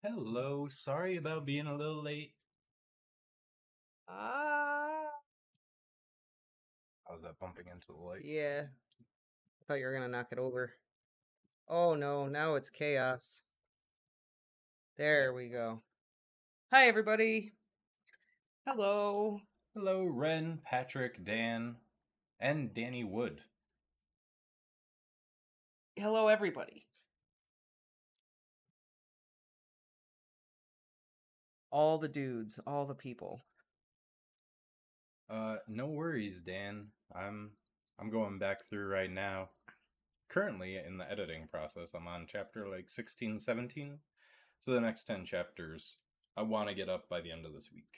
Hello, sorry about being a little late. How's that bumping into the light? Yeah. I thought you were gonna knock it over. Oh no, now it's chaos. There we go. Hi everybody. Hello. Hello, Ren, Patrick, Dan, and Danny Wood. Hello everybody. All the dudes, all the people. No worries, Dan. I'm going back through right now. Currently in the editing process, I'm on chapter like 16, 17. So the next 10 chapters I want to get up by the end of this week.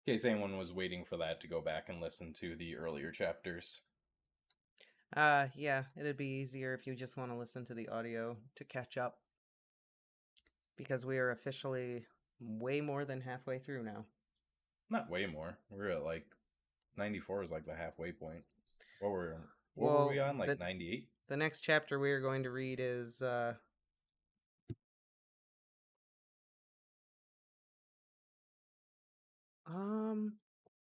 In case anyone was waiting for that to go back and listen to the earlier chapters. Yeah, it'd be easier if you just want to listen to the audio to catch up. Because we are officially way more than halfway through now. Not way more. We're at like 94 is like the halfway point. What were we on? Like 98? The next chapter we are going to read is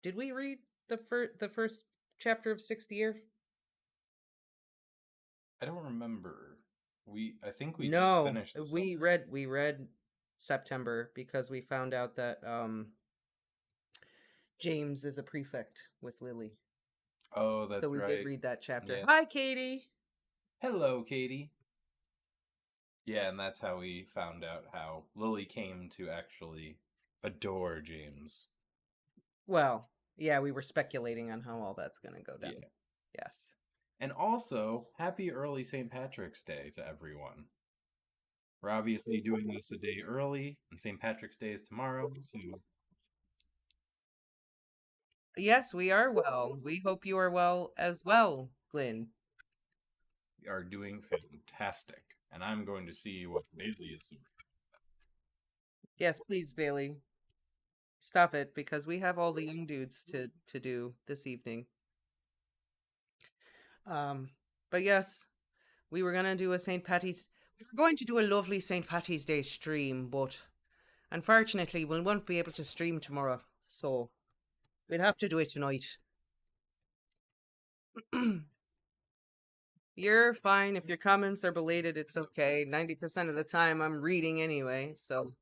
did we read the first chapter of 6th year? I don't remember. I think we just finished this. We read September because we found out that James is a prefect with Lily. Oh, that's right. So we did read that chapter. Yeah. Hi, Katie. Hello, Katie. Yeah, and that's how we found out how Lily came to actually adore James. Well, yeah, we were speculating on how all that's going to go down. Yeah. Yes. And also, happy early St. Patrick's Day to everyone. We're obviously doing this a day early, and St. Patrick's Day is tomorrow, so... Yes, we are well. We hope you are well as well, Glenn. We are doing fantastic, and I'm going to see what Bailey is. Yes, please, Bailey. Stop it, because we have all the young dudes to do this evening. But yes, we were going to do a St. Patty's... We were going to do a lovely St. Patty's Day stream, but unfortunately we won't be able to stream tomorrow, so we'll have to do it tonight. You're fine. If your comments are belated, it's okay. 90% of the time I'm reading anyway, so...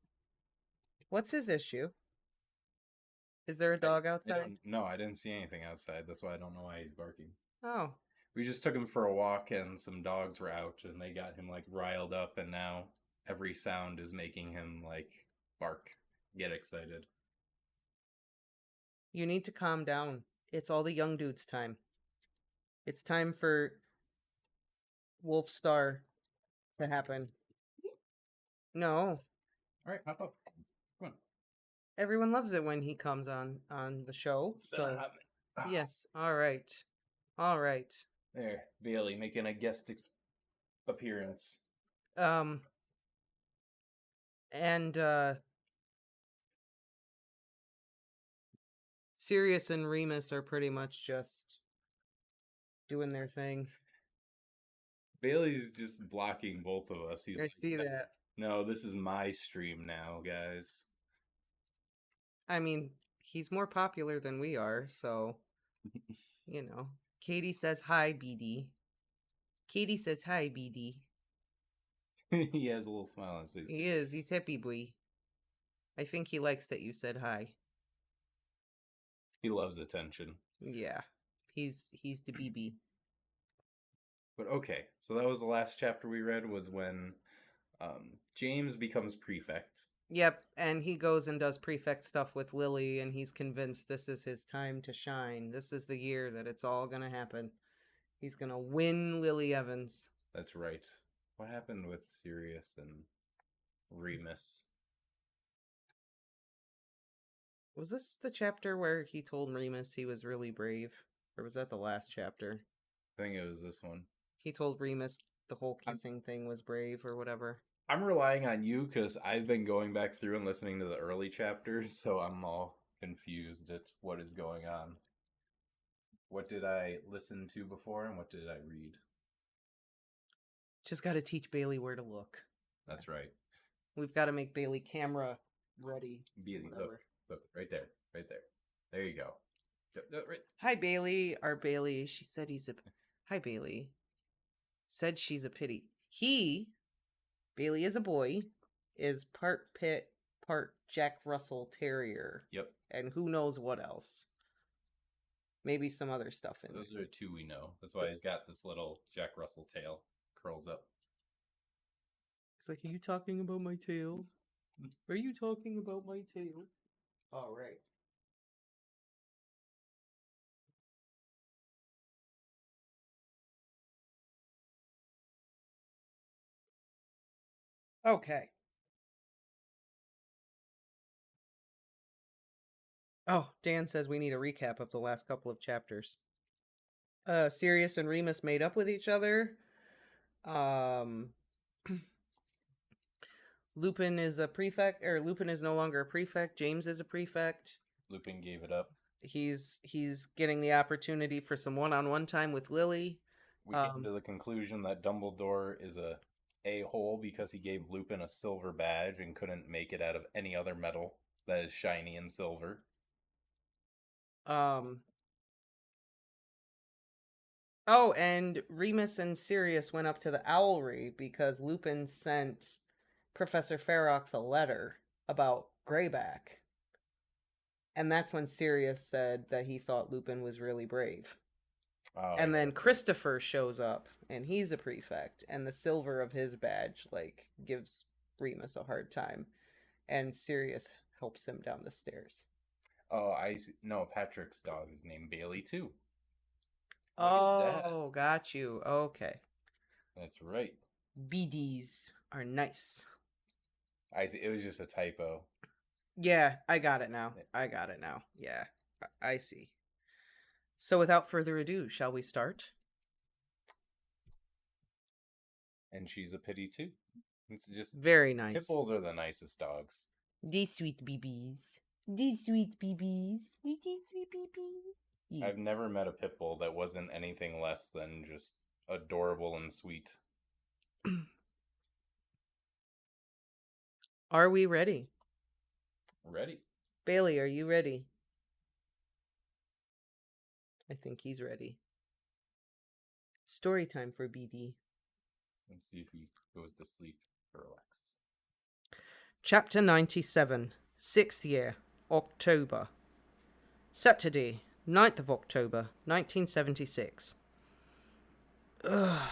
What's his issue? Is there a dog outside? No, I didn't see anything outside. That's why I don't know why he's barking. Oh. We just took him for a walk and some dogs were out and they got him like riled up and now every sound is making him like bark, get excited. You need to calm down. It's all the young dudes' time. It's time for Wolf Star to happen. No. All right, hop up. Come on. Everyone loves it when he comes on the show. So yes. All right. All right. There, Bailey making a guest appearance. And Sirius and Remus are pretty much just doing their thing. Bailey's just blocking both of us. I see that. No, this is my stream now, guys. I mean, he's more popular than we are, so, you know. Katie says hi, BD. Katie says hi, BD. He has a little smile on his face. He is. He's happy boy. I think he likes that you said hi. He loves attention. Yeah. He's the BB. But okay, so that was the last chapter we read, was when James becomes prefect. Yep, and he goes and does prefect stuff with Lily, and he's convinced this is his time to shine. This is the year that it's all gonna happen. He's gonna win Lily Evans. That's right. What happened with Sirius and Remus? Was this the chapter where he told Remus he was really brave? Or was that the last chapter? I think it was this one. He told Remus the whole kissing thing was brave or whatever. I'm relying on you because I've been going back through and listening to the early chapters, so I'm all confused at what is going on. What did I listen to before and what did I read? Just gotta teach Bailey where to look. That's right. We've got to make Bailey camera ready. Bailey, Whatever. look, right there. There you go. Right. Hi, Bailey. Our Bailey. She said he's a. Hi, Bailey. Said she's a pity. Bailey is a boy, is part pit, part Jack Russell Terrier. Yep. And who knows what else. Maybe some other stuff in Those are two we know. That's why he's got this little Jack Russell tail. Curls up. It's like, are you talking about my tail? Are you talking about my tail? All right. Okay. Oh, Dan says we need a recap of the last couple of chapters. Sirius and Remus made up with each other. Lupin is a prefect, or Lupin is no longer a prefect. James is a prefect. Lupin gave it up. He's getting the opportunity for some one-on-one time with Lily. We came to the conclusion that Dumbledore is a-hole because he gave Lupin a silver badge and couldn't make it out of any other metal that is shiny and silver. Oh, and Remus and Sirius went up to the Owlry because Lupin sent Professor Ferox a letter about Greyback. And that's when Sirius said that he thought Lupin was really brave. Oh, and then Christopher shows up, and he's a prefect, and the silver of his badge, like, gives Remus a hard time. And Sirius helps him down the stairs. Oh, I see. No, Patrick's dog is named Bailey, too. Oh, got you. Okay. That's right. BDs are nice. I see. It was just a typo. Yeah, I got it now. Yeah, I see. So without further ado, shall we start? And she's a pity, too. It's just... Very nice. Pit bulls are the nicest dogs. These sweet BBs. These sweet BBs. These sweet BBs. Yeah. I've never met a pit bull that wasn't anything less than just adorable and sweet. Are we ready? Ready. Bailey, are you ready? I think he's ready. Story time for BD. Let's see if he goes to sleep or relaxes. Chapter 97, 6th year, October. Saturday, 9th of October, 1976. Ugh.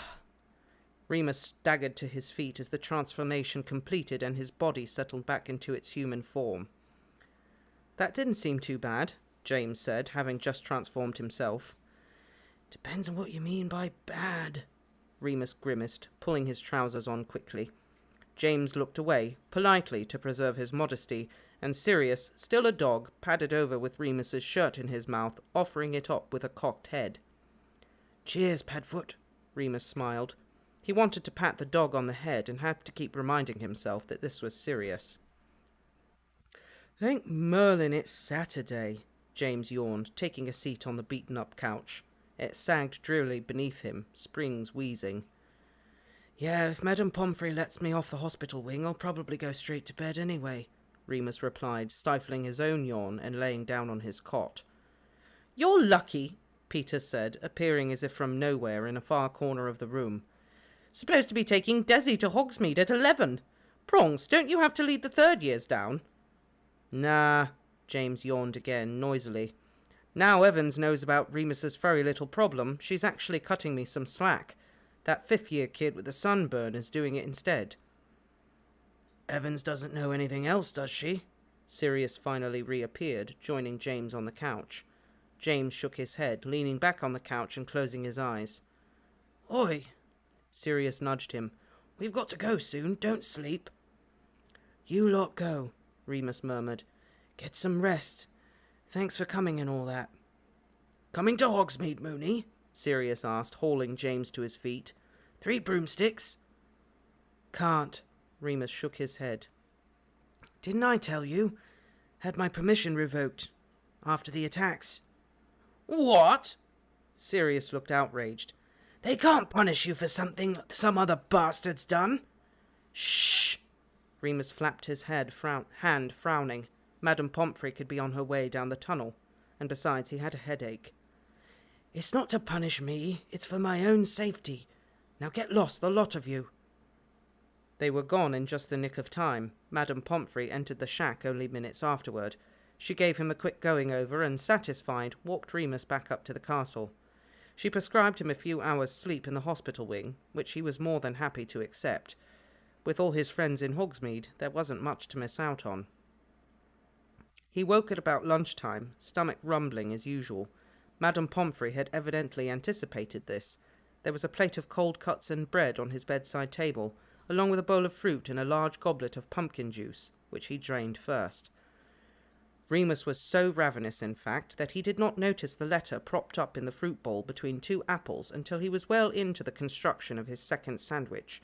Remus staggered to his feet as the transformation completed and his body settled back into its human form. That didn't seem too bad, James said, having just transformed himself. Depends on what you mean by bad, Remus grimaced, pulling his trousers on quickly. James looked away, politely to preserve his modesty, and Sirius, still a dog, padded over with Remus's shirt in his mouth, offering it up with a cocked head. Cheers, Padfoot, Remus smiled. He wanted to pat the dog on the head and had to keep reminding himself that this was Sirius. Thank Merlin it's Saturday, James yawned, taking a seat on the beaten-up couch. It sagged drearily beneath him, Springs wheezing. Yeah, if Madame Pomfrey lets me off the hospital wing, I'll probably go straight to bed anyway, Remus replied, stifling his own yawn and laying down on his cot. You're lucky, Peter said, appearing as if from nowhere in a far corner of the room. Supposed to be taking Desi to Hogsmeade at 11. Prongs, don't you have to lead the third years down? Nah, James yawned again, noisily. Now Evans knows about Remus's furry little problem, she's actually cutting me some slack. That fifth-year kid with the sunburn is doing it instead. Evans doesn't know anything else, does she? Sirius finally reappeared, joining James on the couch. James shook his head, leaning back on the couch and closing his eyes. Oi! Sirius nudged him. We've got to go soon, don't sleep. You lot go, Remus murmured. Get some rest. Thanks for coming and all that. Coming to Hogsmeade, Mooney? Sirius asked, hauling James to his feet. 3 broomsticks? Can't, Remus shook his head. Didn't I tell you? Had my permission revoked. After the attacks. What? Sirius looked outraged. They can't punish you for something some other bastard's done. Shh! Remus flapped his hand, frowning. Madame Pomfrey could be on her way down the tunnel, and besides, he had a headache. It's not to punish me, it's for my own safety. Now get lost, the lot of you. They were gone in just the nick of time. Madame Pomfrey entered the shack only minutes afterward. She gave him a quick going-over and, satisfied, walked Remus back up to the castle. She prescribed him a few hours' sleep in the hospital wing, which he was more than happy to accept. With all his friends in Hogsmeade, there wasn't much to miss out on. He woke at about lunchtime, stomach rumbling as usual. Madame Pomfrey had evidently anticipated this. There was a plate of cold cuts and bread on his bedside table, along with a bowl of fruit and a large goblet of pumpkin juice, which he drained first. Remus was so ravenous, in fact, that he did not notice the letter propped up in the fruit bowl between 2 apples until he was well into the construction of his second sandwich.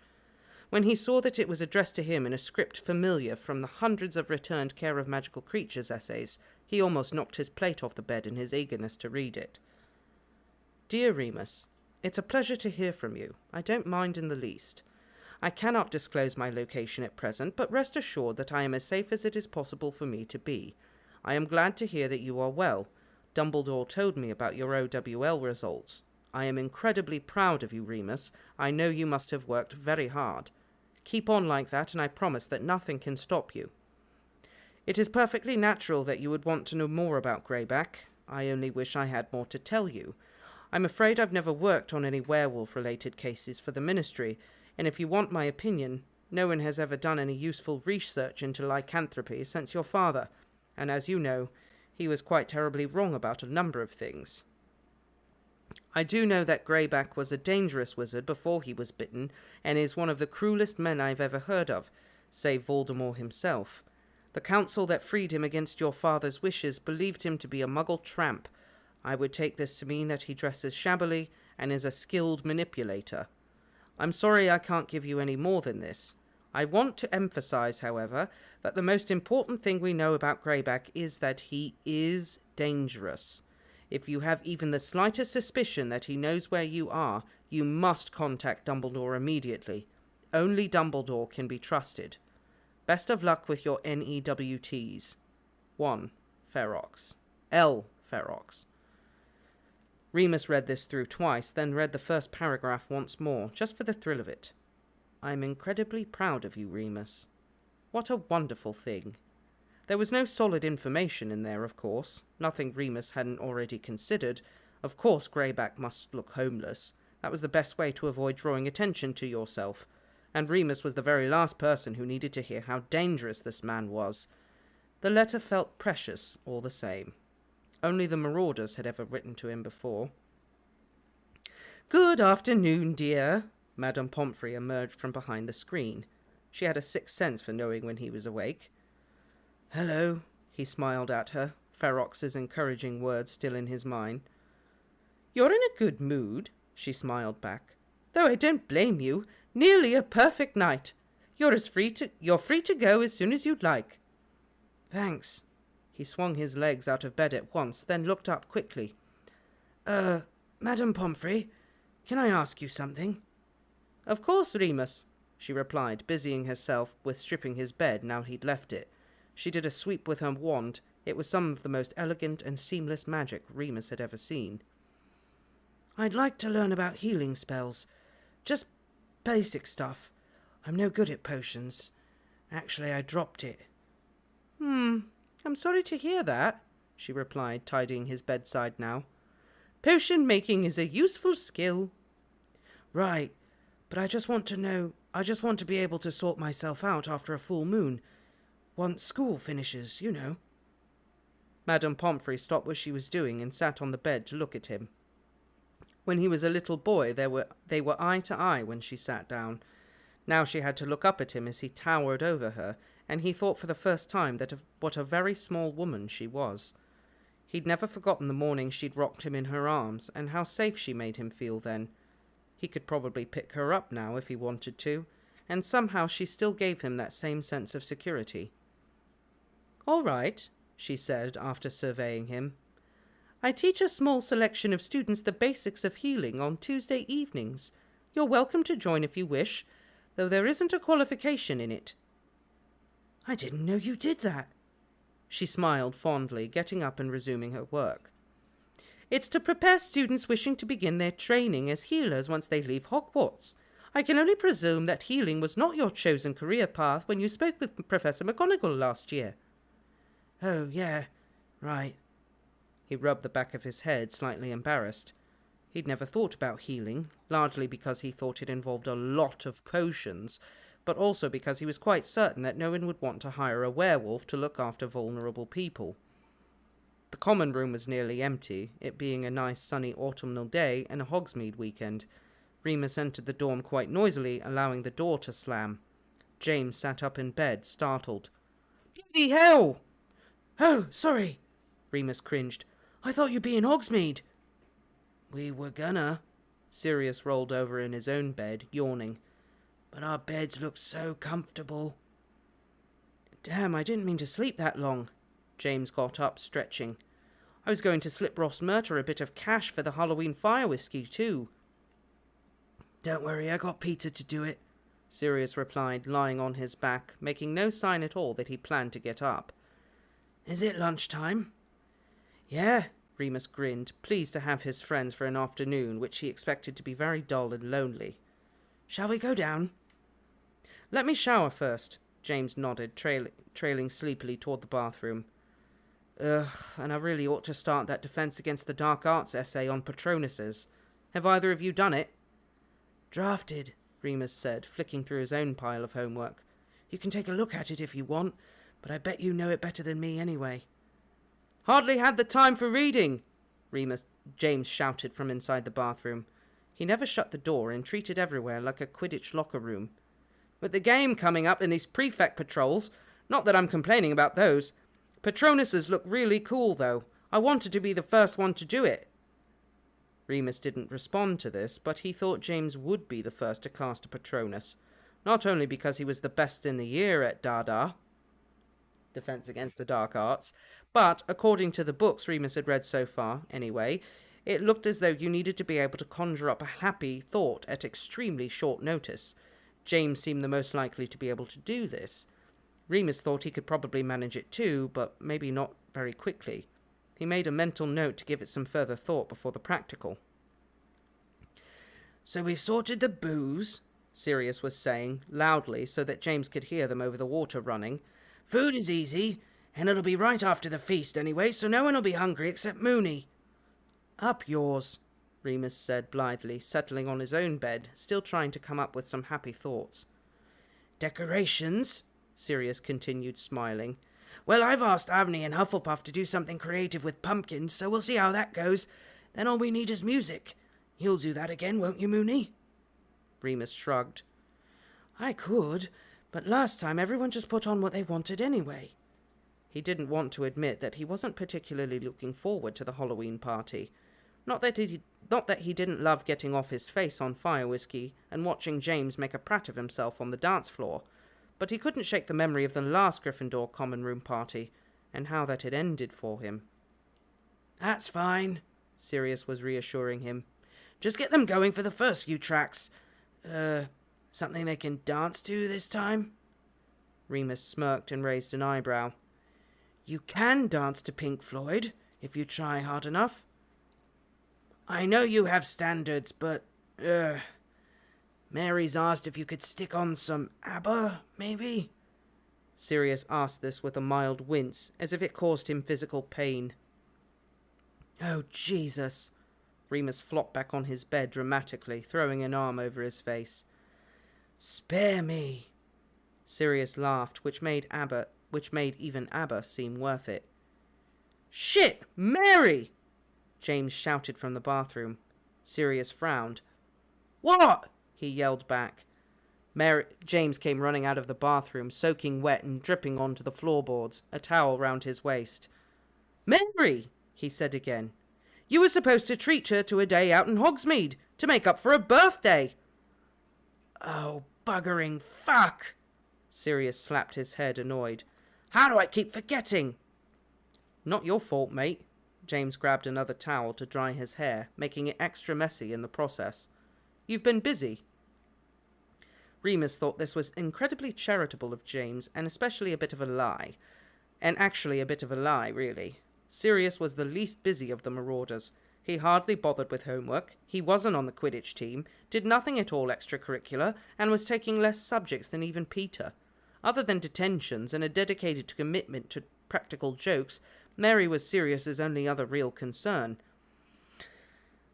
When he saw that it was addressed to him in a script familiar from the hundreds of returned Care of Magical Creatures essays, he almost knocked his plate off the bed in his eagerness to read it. Dear Remus, it's a pleasure to hear from you. I don't mind in the least. I cannot disclose my location at present, but rest assured that I am as safe as it is possible for me to be. I am glad to hear that you are well. Dumbledore told me about your OWL results. I am incredibly proud of you, Remus. I know you must have worked very hard. Keep on like that, and I promise that nothing can stop you. It is perfectly natural that you would want to know more about Greyback. I only wish I had more to tell you. I'm afraid I've never worked on any werewolf-related cases for the Ministry, and if you want my opinion, no one has ever done any useful research into lycanthropy since your father, and as you know, he was quite terribly wrong about a number of things. I do know that Greyback was a dangerous wizard before he was bitten, and is one of the cruelest men I've ever heard of, save Voldemort himself. The council that freed him against your father's wishes believed him to be a muggle tramp. I would take this to mean that he dresses shabbily and is a skilled manipulator. I'm sorry I can't give you any more than this. I want to emphasize, however, that the most important thing we know about Greyback is that he is dangerous. If you have even the slightest suspicion that he knows where you are, you must contact Dumbledore immediately. Only Dumbledore can be trusted. Best of luck with your NEWTs. 1. Ferox. L. Ferox. Remus read this through twice, then read the first paragraph once more, just for the thrill of it. I'm incredibly proud of you, Remus. What a wonderful thing. There was no solid information in there, of course. Nothing Remus hadn't already considered. Of course Greyback must look homeless. That was the best way to avoid drawing attention to yourself. And Remus was the very last person who needed to hear how dangerous this man was. The letter felt precious, all the same. Only the Marauders had ever written to him before. Good afternoon, dear. Madame Pomfrey emerged from behind the screen. She had a sixth sense for knowing when he was awake. Hello, he smiled at her, Ferox's encouraging words still in his mind. You're in a good mood, she smiled back. Though I don't blame you. Nearly a perfect night. You're free to go as soon as you'd like. Thanks. He swung his legs out of bed at once, then looked up quickly. Madame Pomfrey, can I ask you something? Of course, Remus, she replied, busying herself with stripping his bed now he'd left it. She did a sweep with her wand. It was some of the most elegant and seamless magic Remus had ever seen. I'd like to learn about healing spells. Just basic stuff. I'm no good at potions. Actually, I dropped it. I'm sorry to hear that, she replied, tidying his bedside now. Potion making is a useful skill. Right, but I just want to be able to sort myself out after a full moon. Once school finishes, you know. Madame Pomfrey stopped what she was doing and sat on the bed to look at him. When he was a little boy, they were eye to eye when she sat down. Now she had to look up at him as he towered over her, and he thought for the first time what a very small woman she was. He'd never forgotten the morning she'd rocked him in her arms, and how safe she made him feel then. He could probably pick her up now if he wanted to, and somehow she still gave him that same sense of security. All right, she said after surveying him. I teach a small selection of students the basics of healing on Tuesday evenings. You're welcome to join if you wish. though there isn't a qualification in it." "I didn't know you did that." She smiled fondly, getting up and resuming her work. "It's to prepare students wishing to begin their training as healers once they leave Hogwarts. I can only presume that healing was not your chosen career path when you spoke with Professor McGonagall last year." "Oh, yeah, right." He rubbed the back of his head, slightly embarrassed. He'd never thought about healing, largely because he thought it involved a lot of potions, but also because he was quite certain that no one would want to hire a werewolf to look after vulnerable people. The common room was nearly empty, it being a nice sunny autumnal day and a Hogsmeade weekend. Remus entered the dorm quite noisily, allowing the door to slam. James sat up in bed, startled. "Bloody hell!" "Oh, sorry," Remus cringed. "I thought you'd be in Hogsmeade." "We were gonna." Sirius rolled over in his own bed, yawning. "But our beds look so comfortable." "Damn, I didn't mean to sleep that long." James got up, stretching. "I was going to slip Ross Murter a bit of cash for the Halloween fire whiskey, too." "Don't worry, I got Peter to do it," Sirius replied, lying on his back, making no sign at all that he planned to get up. "Is it lunchtime?" "Yeah," Remus grinned, pleased to have his friends for an afternoon which he expected to be very dull and lonely. "Shall we go down?" "Let me shower first," James nodded, trailing sleepily toward the bathroom. "Ugh, and I really ought to start that Defense Against the Dark Arts essay on Patronuses. Have either of you done it?" "Drafted," Remus said, flicking through his own pile of homework. "You can take a look at it if you want, but I bet you know it better than me anyway." "Hardly had the time for reading," James shouted from inside the bathroom. He never shut the door and treated everywhere like a Quidditch locker room. "With the game coming up in these prefect patrols, not that I'm complaining about those. Patronuses look really cool, though. I wanted to be the first one to do it." Remus didn't respond to this, but he thought James would be the first to cast a Patronus, not only because he was the best in the year at Dada, Defense Against the Dark Arts, but, according to the books Remus had read so far, anyway, it looked as though you needed to be able to conjure up a happy thought at extremely short notice. James seemed the most likely to be able to do this. Remus thought he could probably manage it too, but maybe not very quickly. He made a mental note to give it some further thought before the practical. "So we've sorted the booze," Sirius was saying, loudly so that James could hear them over the water running. "Food is easy, and it'll be right after the feast anyway, so no one will be hungry except Moony." "Up yours," Remus said blithely, settling on his own bed, still trying to come up with some happy thoughts. "Decorations?" Sirius continued, smiling. "Well, I've asked Avni and Hufflepuff to do something creative with pumpkins, so we'll see how that goes. Then all we need is music. You'll do that again, won't you, Moony?" Remus shrugged. "I could, but last time everyone just put on what they wanted anyway." He didn't want to admit that he wasn't particularly looking forward to the Halloween party. Not that he didn't love getting off his face on fire whiskey and watching James make a prat of himself on the dance floor, but he couldn't shake the memory of the last Gryffindor common room party and how that had ended for him. "That's fine," Sirius was reassuring him. "Just get them going for the first few tracks. Something they can dance to this time?" Remus smirked and raised an eyebrow. "You can dance to Pink Floyd, if you try hard enough." "I know you have standards, but, Mary's asked if you could stick on some ABBA, maybe?" Sirius asked this with a mild wince, as if it caused him physical pain. "Oh, Jesus!" Remus flopped back on his bed dramatically, throwing an arm over his face. "Spare me!" Sirius laughed, which made even ABBA seem worth it. "Shit! Mary!" James shouted from the bathroom. Sirius frowned. "What?" he yelled back. James came running out of the bathroom, soaking wet and dripping onto the floorboards, a towel round his waist. "Mary!" he said again. "You were supposed to treat her to a day out in Hogsmeade, to make up for a birthday." "Oh, buggering fuck!" Sirius slapped his head, annoyed. "How do I keep forgetting?" "Not your fault, mate." James grabbed another towel to dry his hair, making it extra messy in the process. "You've been busy." Remus thought this was incredibly charitable of James, and especially a bit of a lie. And actually a bit of a lie, really. Sirius was the least busy of the Marauders. He hardly bothered with homework, he wasn't on the Quidditch team, did nothing at all extracurricular, and was taking less subjects than even Peter. Other than detentions and a dedicated commitment to practical jokes, Mary was Sirius's only other real concern.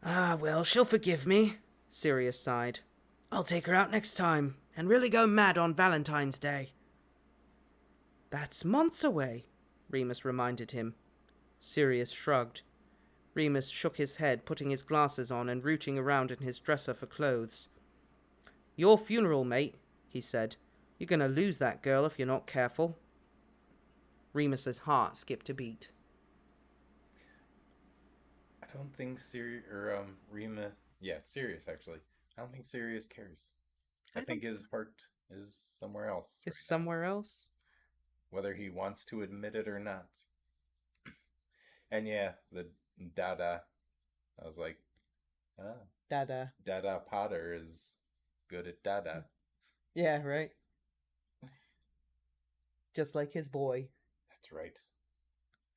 "Ah, well, she'll forgive me," Sirius sighed. "I'll take her out next time, and really go mad on Valentine's Day." "That's months away," Remus reminded him. Sirius shrugged. Remus shook his head, putting his glasses on and rooting around in his dresser for clothes. "Your funeral, mate," he said. "You're going to lose that girl if you're not careful." Remus's heart skipped a beat. I don't think Remus. Yeah, Sirius actually. I don't think Sirius cares. I think his heart is somewhere else. Is somewhere else? Whether he wants to admit it or not. And yeah, the Dada. I was like, Dada. Dada Potter is good at Dada. Yeah, right. Just like his boy. That's right.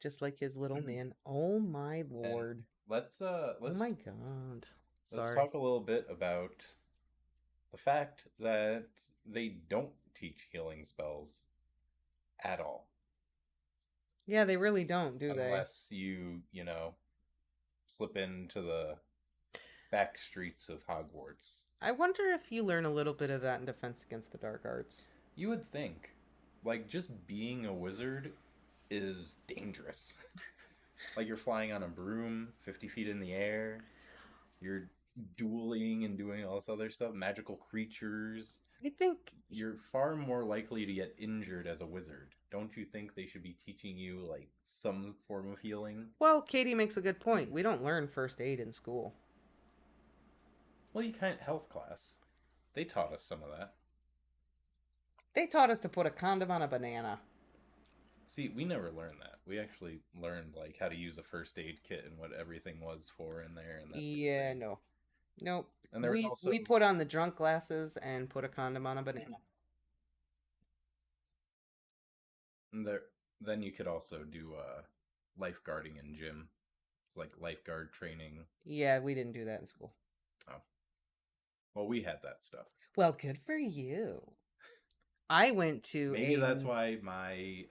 Just like his little man. Oh my lord. Let's oh my god. Let's talk a little bit about the fact that they don't teach healing spells at all. Yeah, they really don't, do they? Unless you slip into the back streets of Hogwarts. I wonder if you learn a little bit of that in Defense Against the Dark Arts. You would think. Like, just being a wizard is dangerous. Like, you're flying on a broom 50 feet in the air. You're dueling and doing all this other stuff. Magical creatures. I think you're far more likely to get injured as a wizard. Don't you think they should be teaching you, like, some form of healing? Well, Katie makes a good point. We don't learn first aid in school. Well, you can't. Health class. They taught us some of that. They taught us to put a condom on a banana. See, we never learned that. We actually learned, like, how to use a first aid kit and what everything was for in there. And that's no. Nope. And there was also... we put on the drunk glasses and put a condom on a banana. And then you could also do lifeguarding in gym. It's like lifeguard training. Yeah, we didn't do that in school. Oh. Well, we had that stuff. Well, good for you. I went to Maybe that's why my...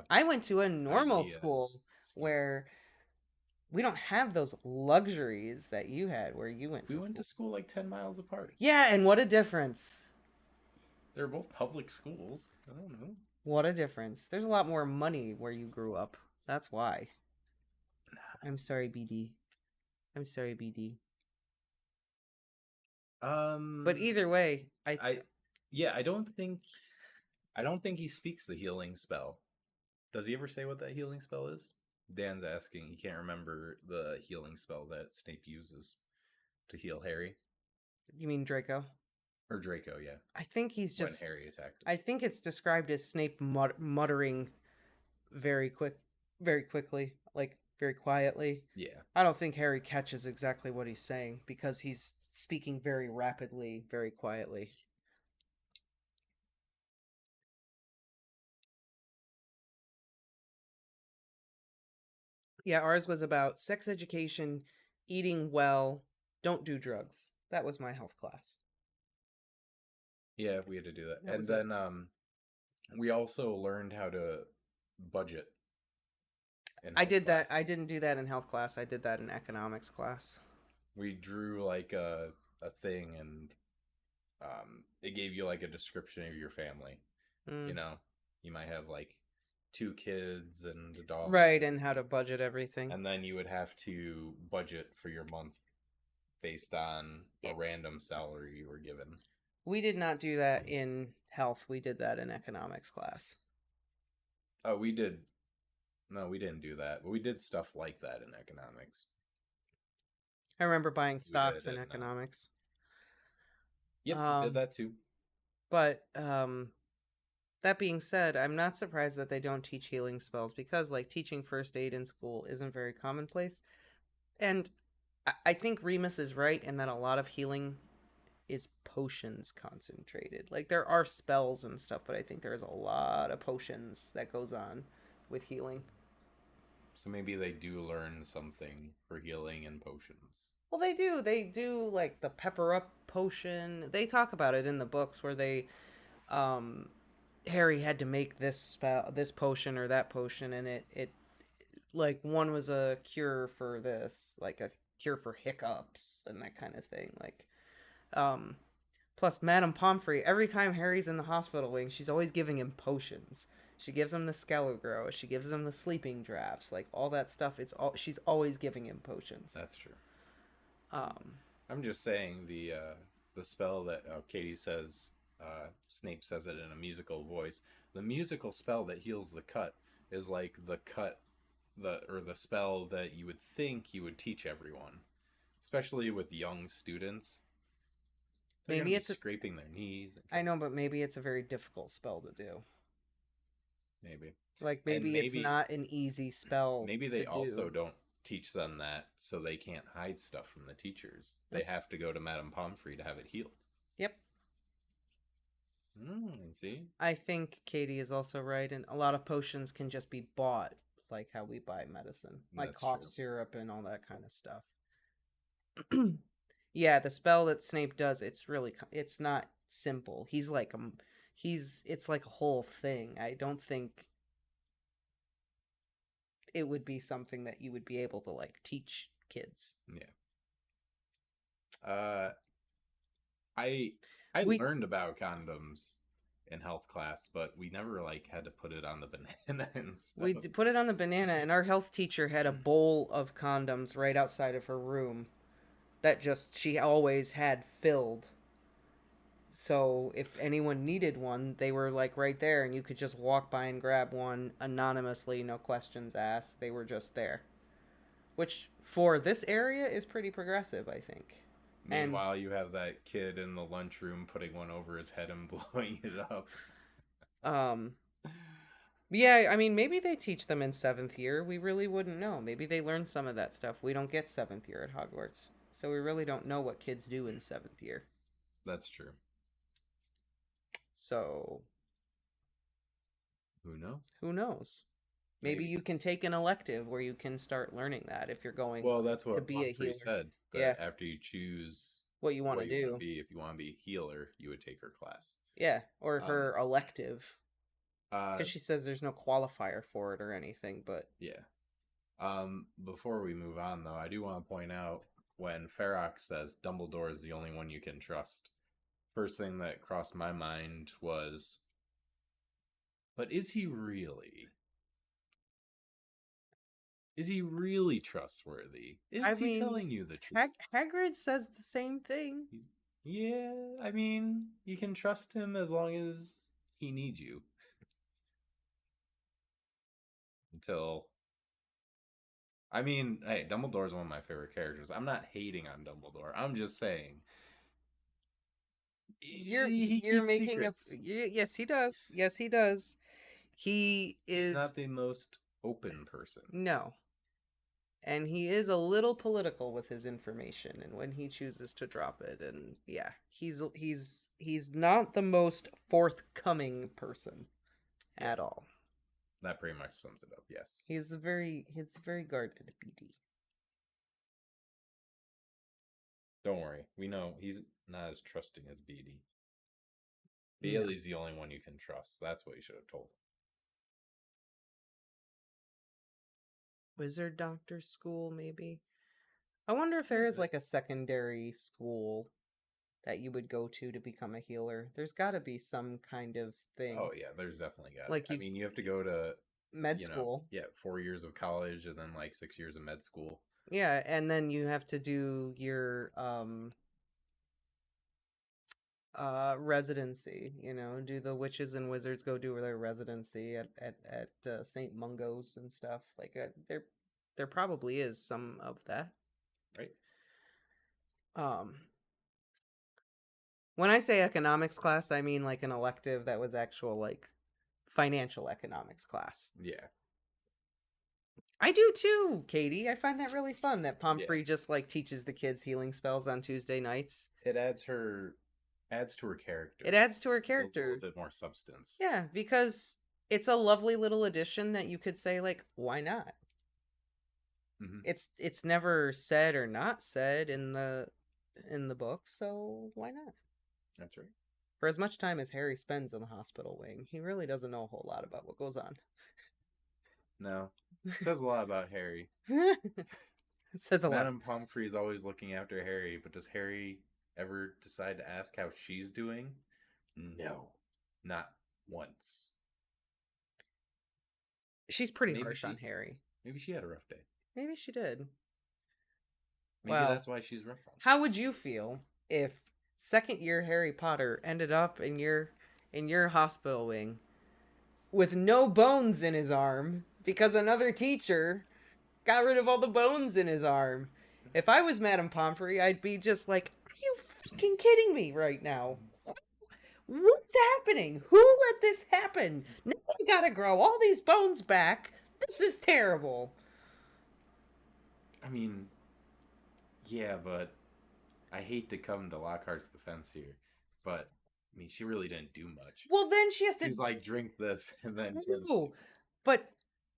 I went to a normal school where we don't have those luxuries that you had where you went to school. We went to school like 10 miles apart. Yeah, and what a difference. They're both public schools. I don't know. What a difference. There's a lot more money where you grew up. That's why. I'm sorry, BD. I'm sorry, BD. But either way, I don't think he speaks the healing spell. Does he ever say what that healing spell is? Dan's asking. He can't remember the healing spell that Snape uses to heal Harry. You mean Draco? Or Draco, yeah. I think he's just... when Harry attacked him. I think it's described as Snape muttering very quickly, like very quietly. Yeah. I don't think Harry catches exactly what he's saying because he's speaking very rapidly, very quietly. Yeah, ours was about sex education, eating well, don't do drugs. That was my health class. Yeah, we had to do that. And then we also learned how to budget. I did that. I didn't do that in health class. I did that in economics class. We drew like a thing, and it gave you like a description of your family. You know, you might have like 2 kids and a dog. Right, and how to budget everything. And then you would have to budget for your month based on a random salary you were given. We did not do that in health. We did that in economics class. Oh, we did. No, we didn't do that. But we did stuff like that in economics. I remember buying stocks in economics. Yep, we did that too. But that being said, I'm not surprised that they don't teach healing spells because, like, teaching first aid in school isn't very commonplace. And I think Remus is right in that a lot of healing is potions concentrated. Like there are spells and stuff, but I think there's a lot of potions that goes on with healing. So maybe they do learn something for healing and potions. Well, they do. They do like the pepper up potion. They talk about it in the books where they um Harry had to make this spell, this potion or that potion, and it like one was a cure for this, like a cure for hiccups and that kind of thing. Like um plus Madame Pomfrey, every time Harry's in the hospital wing, she's always giving him potions. She gives him the Skelligro, she gives him the sleeping drafts, like all that stuff. It's all she's always giving him potions. That's true. Um I'm just saying the spell that Katie says, Snape says it in a musical voice. The musical spell that heals the cut is like the cut, the spell that you would think you would teach everyone, especially with young students. They're maybe gonna be it's a, scraping their knees. I know, but maybe it's a very difficult spell to do. Maybe. Like And maybe it's not an easy spell maybe to they also do. don't teach them that so they can't hide stuff from the teachers. They That's have to go to Madame Pomfrey to have it healed. Yep. See? I think Katie is also right, and a lot of potions can just be bought, like how we buy medicine, like That's cough true. syrup and all that kind of stuff. Yeah, the spell that Snape does, it's not simple. He's like it's like a whole thing. I don't think it would be something that you would be able to like teach kids. Yeah. I We learned about condoms in health class, but we never like had to put it on the banana and stuff. we put it on the banana, and our health teacher had a bowl of condoms right outside of her room that just she always had filled. So if anyone needed one, they were like right there, and you could just walk by and grab one anonymously, no questions asked. They were just there, which for this area is pretty progressive, I think. Meanwhile, you have that kid in the lunchroom putting one over his head and blowing it up. And yeah, I mean, maybe they teach them in 7th year. We really wouldn't know. Maybe they learn some of that stuff. We don't get 7th year at Hogwarts, so we really don't know what kids do in 7th year. That's true. So Who knows? who knows? Maybe you can take an elective where you can start learning that if you're going Well, that's to what be a Humphrey healer. said. That Yeah, after you choose what you want what to you want to do. be, if you want to be a healer, you would take her class. Yeah, or her elective. Uh, Because she says there's no qualifier for it or anything, but yeah. Before we move on, though, I do want to point out when Ferox says Dumbledore is the only one you can trust. First thing that crossed my mind was, but is he really? Is he really trustworthy? Is he telling you the truth? Hagrid says the same thing. Yeah, I mean, you can trust him as long as he needs you. Until, I mean, hey, Dumbledore's one of my favorite characters. I'm not hating on Dumbledore. I'm just saying You're he you're keeps making secrets. yes, he does. Yes, he does. He He's is not the most open person. no. And he is a little political with his information and when he chooses to drop it, and yeah, he's not the most forthcoming person at all. That pretty much sums it up. Yes. He's very guarded, BD. Don't worry. We know he's not as trusting as BD. No. Bailey's the only one you can trust. That's what you should have told him. Wizard Doctor School, maybe. I wonder if there is like a secondary school that you would go to become a healer. There's got to be some kind of thing. Oh yeah, there's definitely got. Like I mean, you have to go to med school. 4 years of college and then like 6 years of med school. Yeah, and then you have to do your residency, do the witches and wizards go do their residency at St. Mungo's and stuff. Like there probably is some of that. Right. When I say economics class, I mean like an elective that was actual like financial economics class. Yeah. I do too, Katie. I find that really fun that Pomfrey just like teaches the kids healing spells on Tuesday nights. It adds her adds to her character. It adds to her Builds a character. little bit more substance. Yeah, because it's a lovely little addition that you could say, like, why not? Mm-hmm. It's never said or not said in the book, so why not? That's right. For as much time as Harry spends in the hospital wing, he really doesn't know a whole lot about what goes on. No. It says a lot about Harry. It says a lot. Madame Pomfrey is always looking after Harry, but does Harry ever decide to ask how she's doing? No. Not once. She's pretty harsh on Harry. Maybe she had a rough day. Maybe she did. Maybe that's why she's rough on. How would you feel if second year Harry Potter ended up in your hospital wing with no bones in his arm because another teacher got rid of all the bones in his arm? If I was Madame Pomfrey, I'd be just like, are you fucking kidding me right now? What's happening? Who let this happen? Now I gotta grow all these bones back. This is terrible. I mean, yeah, but I hate to come to Lockhart's defense here, but I mean, she really didn't do much. Well, then she has to. She's like, drink this, and then. No, but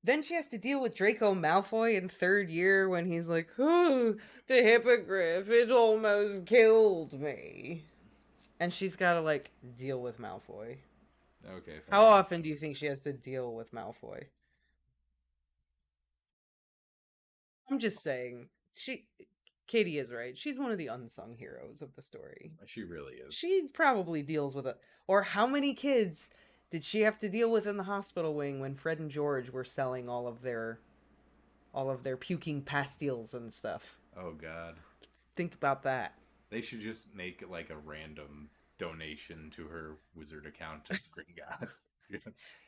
then she has to deal with Draco Malfoy in third year when he's like, "Oh, the hippogriff, it almost killed me," and she's got to like deal with Malfoy. Okay. How often do you think she has to deal with Malfoy? I'm just saying, Katie is right. She's one of the unsung heroes of the story. She really is. She probably deals with it. Or how many kids did she have to deal with in the hospital wing when Fred and George were selling all of their puking pastilles and stuff? Oh God. Think about that. They should just make like a random donation to her wizard account to Gringotts.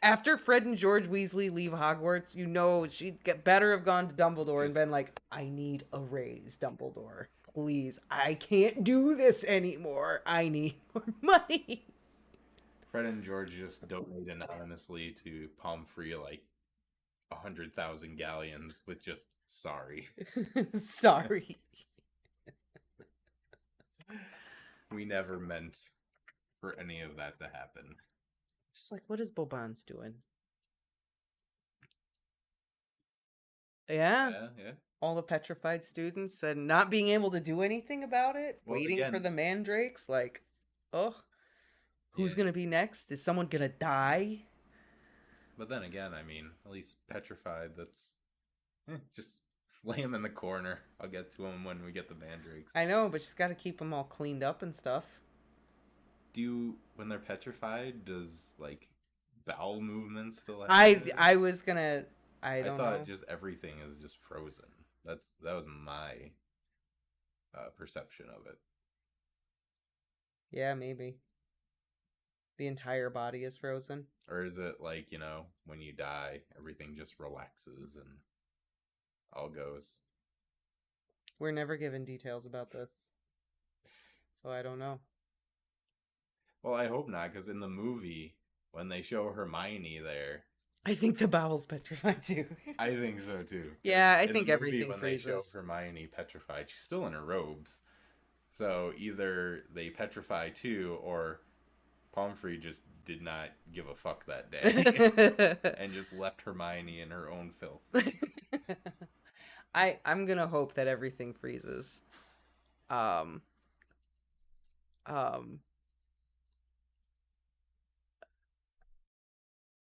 After Fred and George Weasley leave Hogwarts, you know she'd better have gone to Dumbledore and been like, I need a raise, Dumbledore. Please, I can't do this anymore. I need more money. Fred and George just donate anonymously to Pomfrey like 100,000 galleons with just sorry. Sorry. We never meant for any of that to happen. Just like, what is Boban's doing? Yeah. All the petrified students and not being able to do anything about it, waiting for the mandrakes, like, oh, who's going to be next? Is someone going to die? But then again, I mean, at least petrified, that's just lay him in the corner. I'll get to him when we get the mandrakes. I know, but she's got to keep them all cleaned up and stuff. When they're petrified, does like bowel movements still happen? I was gonna. I thought just everything is just frozen. That was my perception of it. Yeah, maybe. The entire body is frozen. Or is it like, when you die, everything just relaxes and all goes? We're never given details about this, so I don't know. Well, I hope not, because in the movie, when they show Hermione there... I think the bowel's petrified, too. I think so, too. Yeah, I think everything when freezes. They show Hermione petrified, she's still in her robes. So either they petrify, too, or Pomfrey just did not give a fuck that day and just left Hermione in her own filth. I'm going to hope that everything freezes.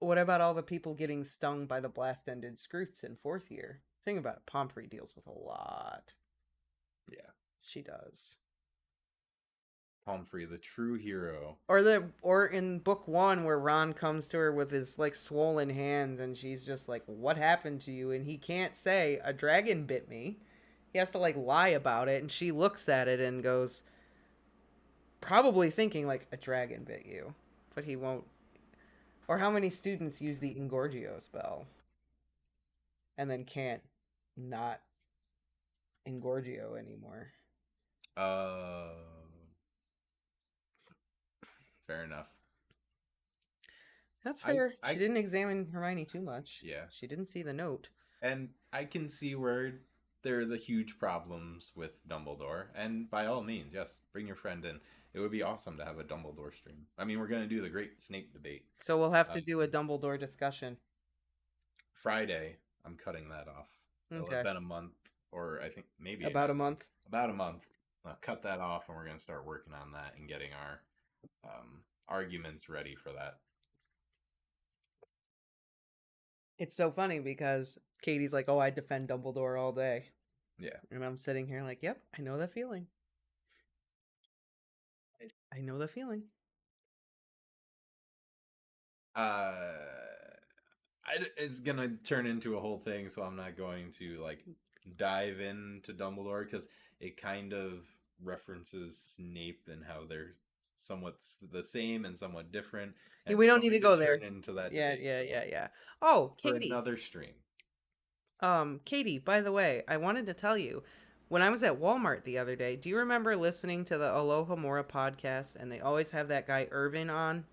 What about all the people getting stung by the blast-ended Scroots in fourth year? Think about it. Pomfrey deals with a lot. Yeah. She does. Pomfrey, the true hero. Or in book 1 where Ron comes to her with his like swollen hands and she's just like, what happened to you? And he can't say, a dragon bit me. He has to like lie about it, and she looks at it and goes, probably thinking like, a dragon bit you. But he won't. Or how many students use the Engorgio spell and then can't not Engorgio anymore? Fair enough. That's fair. She didn't examine Hermione too much. Yeah. She didn't see the note. And I can see where they're the huge problems with Dumbledore. And by all means, yes, bring your friend in. It would be awesome to have a Dumbledore stream. I mean, we're going to do the great Snape debate. So we'll have to do a Dumbledore discussion. Friday, I'm cutting that off. It'll Okay. have been a month, or I think maybe About a month. About a month. I'll cut that off, and we're going to start working on that and getting our arguments ready for that. It's so funny because Katie's like, "Oh, I defend Dumbledore all day." Yeah. And I'm sitting here like, "Yep, I know that feeling. I know the feeling." It's gonna turn into a whole thing, so I'm not going to like dive into Dumbledore because it kind of references Snape and how they're somewhat the same and somewhat different. And we don't need to go there. Into that. Yeah, debate, yeah. Oh, for Katie. another stream. Katie, by the way, I wanted to tell you, when I was at Walmart the other day, do you remember listening to the Aloha Mora podcast? And they always have that guy Irvin on,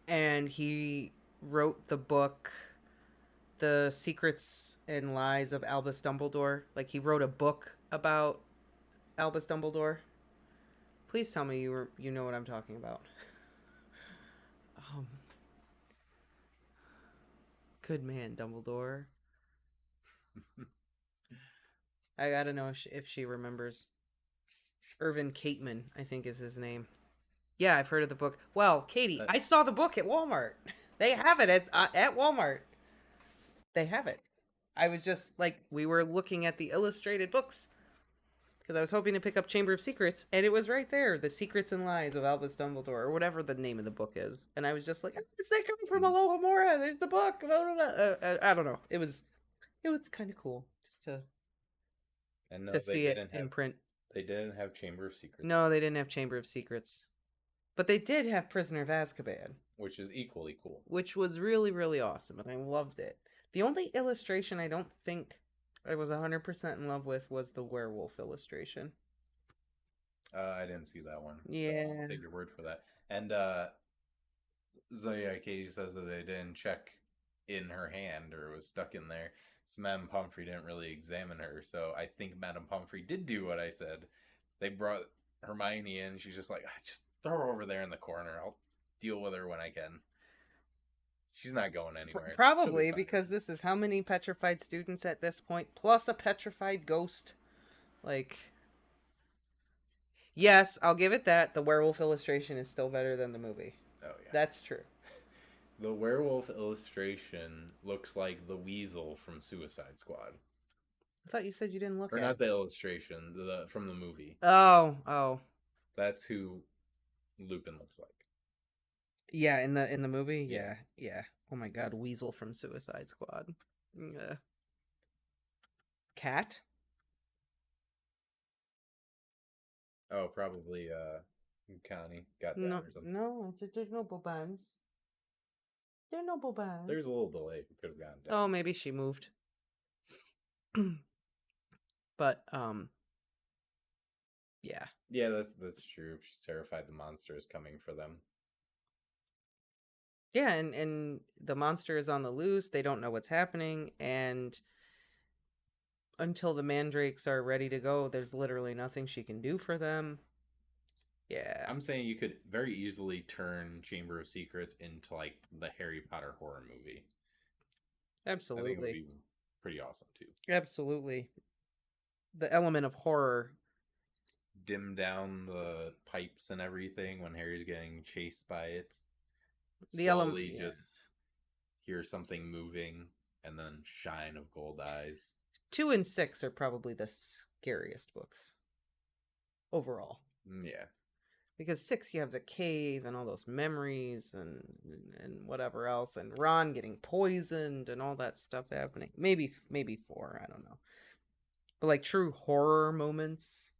and he wrote the book The Secrets and Lies of Albus Dumbledore. Like, he wrote a book about Albus Dumbledore. Please tell me you know what I'm talking about. Good man, Dumbledore. I gotta know if she remembers. Irvin Cateman, I think is his name. Yeah, I've heard of the book. Well, Katie, I saw the book at Walmart. They have it at Walmart. They have it. I was just like, we were looking at the illustrated books because I was hoping to pick up Chamber of Secrets, and it was right there, The Secrets and Lies of Albus Dumbledore, or whatever the name of the book is. And I was just like, is that coming from Aloha Mora? There's the book. I don't know. It was kind of cool just to see it in print. They didn't have Chamber of Secrets. No, they didn't have Chamber of Secrets. But they did have Prisoner of Azkaban. Which is equally cool. Which was really, really awesome, and I loved it. The only illustration I don't think I was 100% in love with was the werewolf illustration. I didn't see that one. Yeah. So I'll take your word for that. And Zoya Katie says that they didn't check in her hand or it was stuck in there. So Madame Pomfrey didn't really examine her. So I think Madame Pomfrey did do what I said. They brought Hermione in. She's just like, just throw her over there in the corner. I'll deal with her when I can. She's not going anywhere. Probably because this is how many petrified students at this point, plus a petrified ghost. Like, yes, I'll give it that. The werewolf illustration is still better than the movie. Oh, yeah. That's true. The werewolf illustration looks like the weasel from Suicide Squad. I thought you said you didn't look at it. Or not the illustration, from the movie. Oh. That's who Lupin looks like. Yeah, in the movie? Yeah. Oh my god, Weasel from Suicide Squad. Cat? Oh, probably Connie got that or something. No, there's no Bobans. There are no Bobans. There's a little delay. We could have gotten down. Oh, maybe she moved. But yeah. Yeah, that's true. She's terrified the monster is coming for them. Yeah, and the monster is on the loose. They don't know what's happening, and until the mandrakes are ready to go, there's literally nothing she can do for them. Yeah. I'm saying you could very easily turn Chamber of Secrets into like the Harry Potter horror movie. Absolutely. I think it would be pretty awesome too. Absolutely. The element of horror. Dim down the pipes and everything when Harry's getting chased by it. The slowly just hear something moving and then shine of gold eyes. 2 and 6 are probably the scariest books overall. Yeah. Because 6 you have the cave and all those memories and whatever else, and Ron getting poisoned and all that stuff happening. Maybe 4, I don't know. But like true horror moments,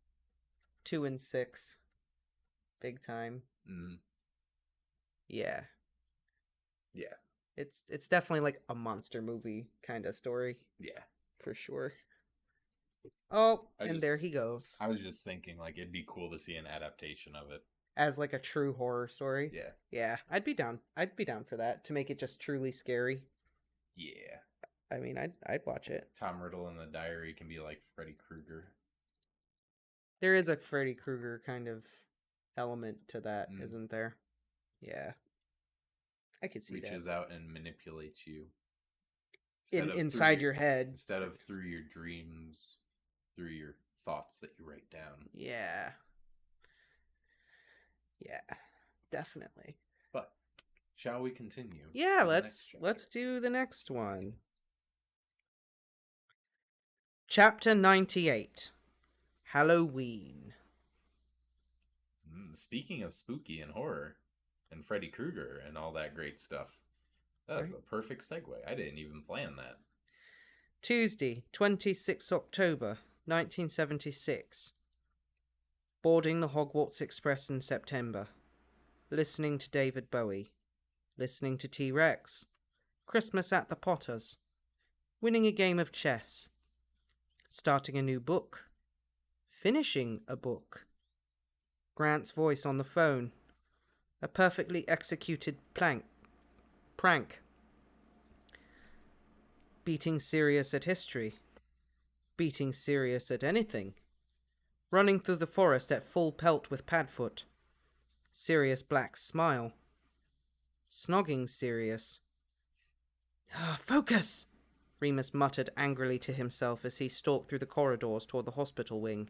2 and 6, big time. Mm. Yeah. Yeah. It's definitely like a monster movie kind of story. Yeah. For sure. Oh, there he goes. I was just thinking like it'd be cool to see an adaptation of it. As like a true horror story? Yeah. Yeah, I'd be down. I'd be down for that, to make it just truly scary. Yeah. I mean, I'd watch it. Tom Riddle in the diary can be like Freddy Krueger. There is a Freddy Krueger kind of element to that, Mm. isn't there? Yeah. I could see Reaches that. out and manipulates you. Inside your head. Instead of through your dreams, through your thoughts that you write down. Yeah. Yeah, definitely. But shall we continue? Yeah, let's do the next one. Chapter 98. Halloween. Speaking of spooky and horror and Freddy Krueger and all that great stuff. That was a perfect segue. I didn't even plan that. Tuesday, 26 October, 1976. Boarding the Hogwarts Express in September. Listening to David Bowie. Listening to T-Rex. Christmas at the Potters. Winning a game of chess. Starting a new book. Finishing a book. Grant's voice on the phone. A perfectly executed prank. Beating Sirius at history. Beating Sirius at anything. Running through the forest at full pelt with Padfoot. Sirius Black's smile. Snogging Sirius. Focus! Remus muttered angrily to himself as he stalked through the corridors toward the hospital wing.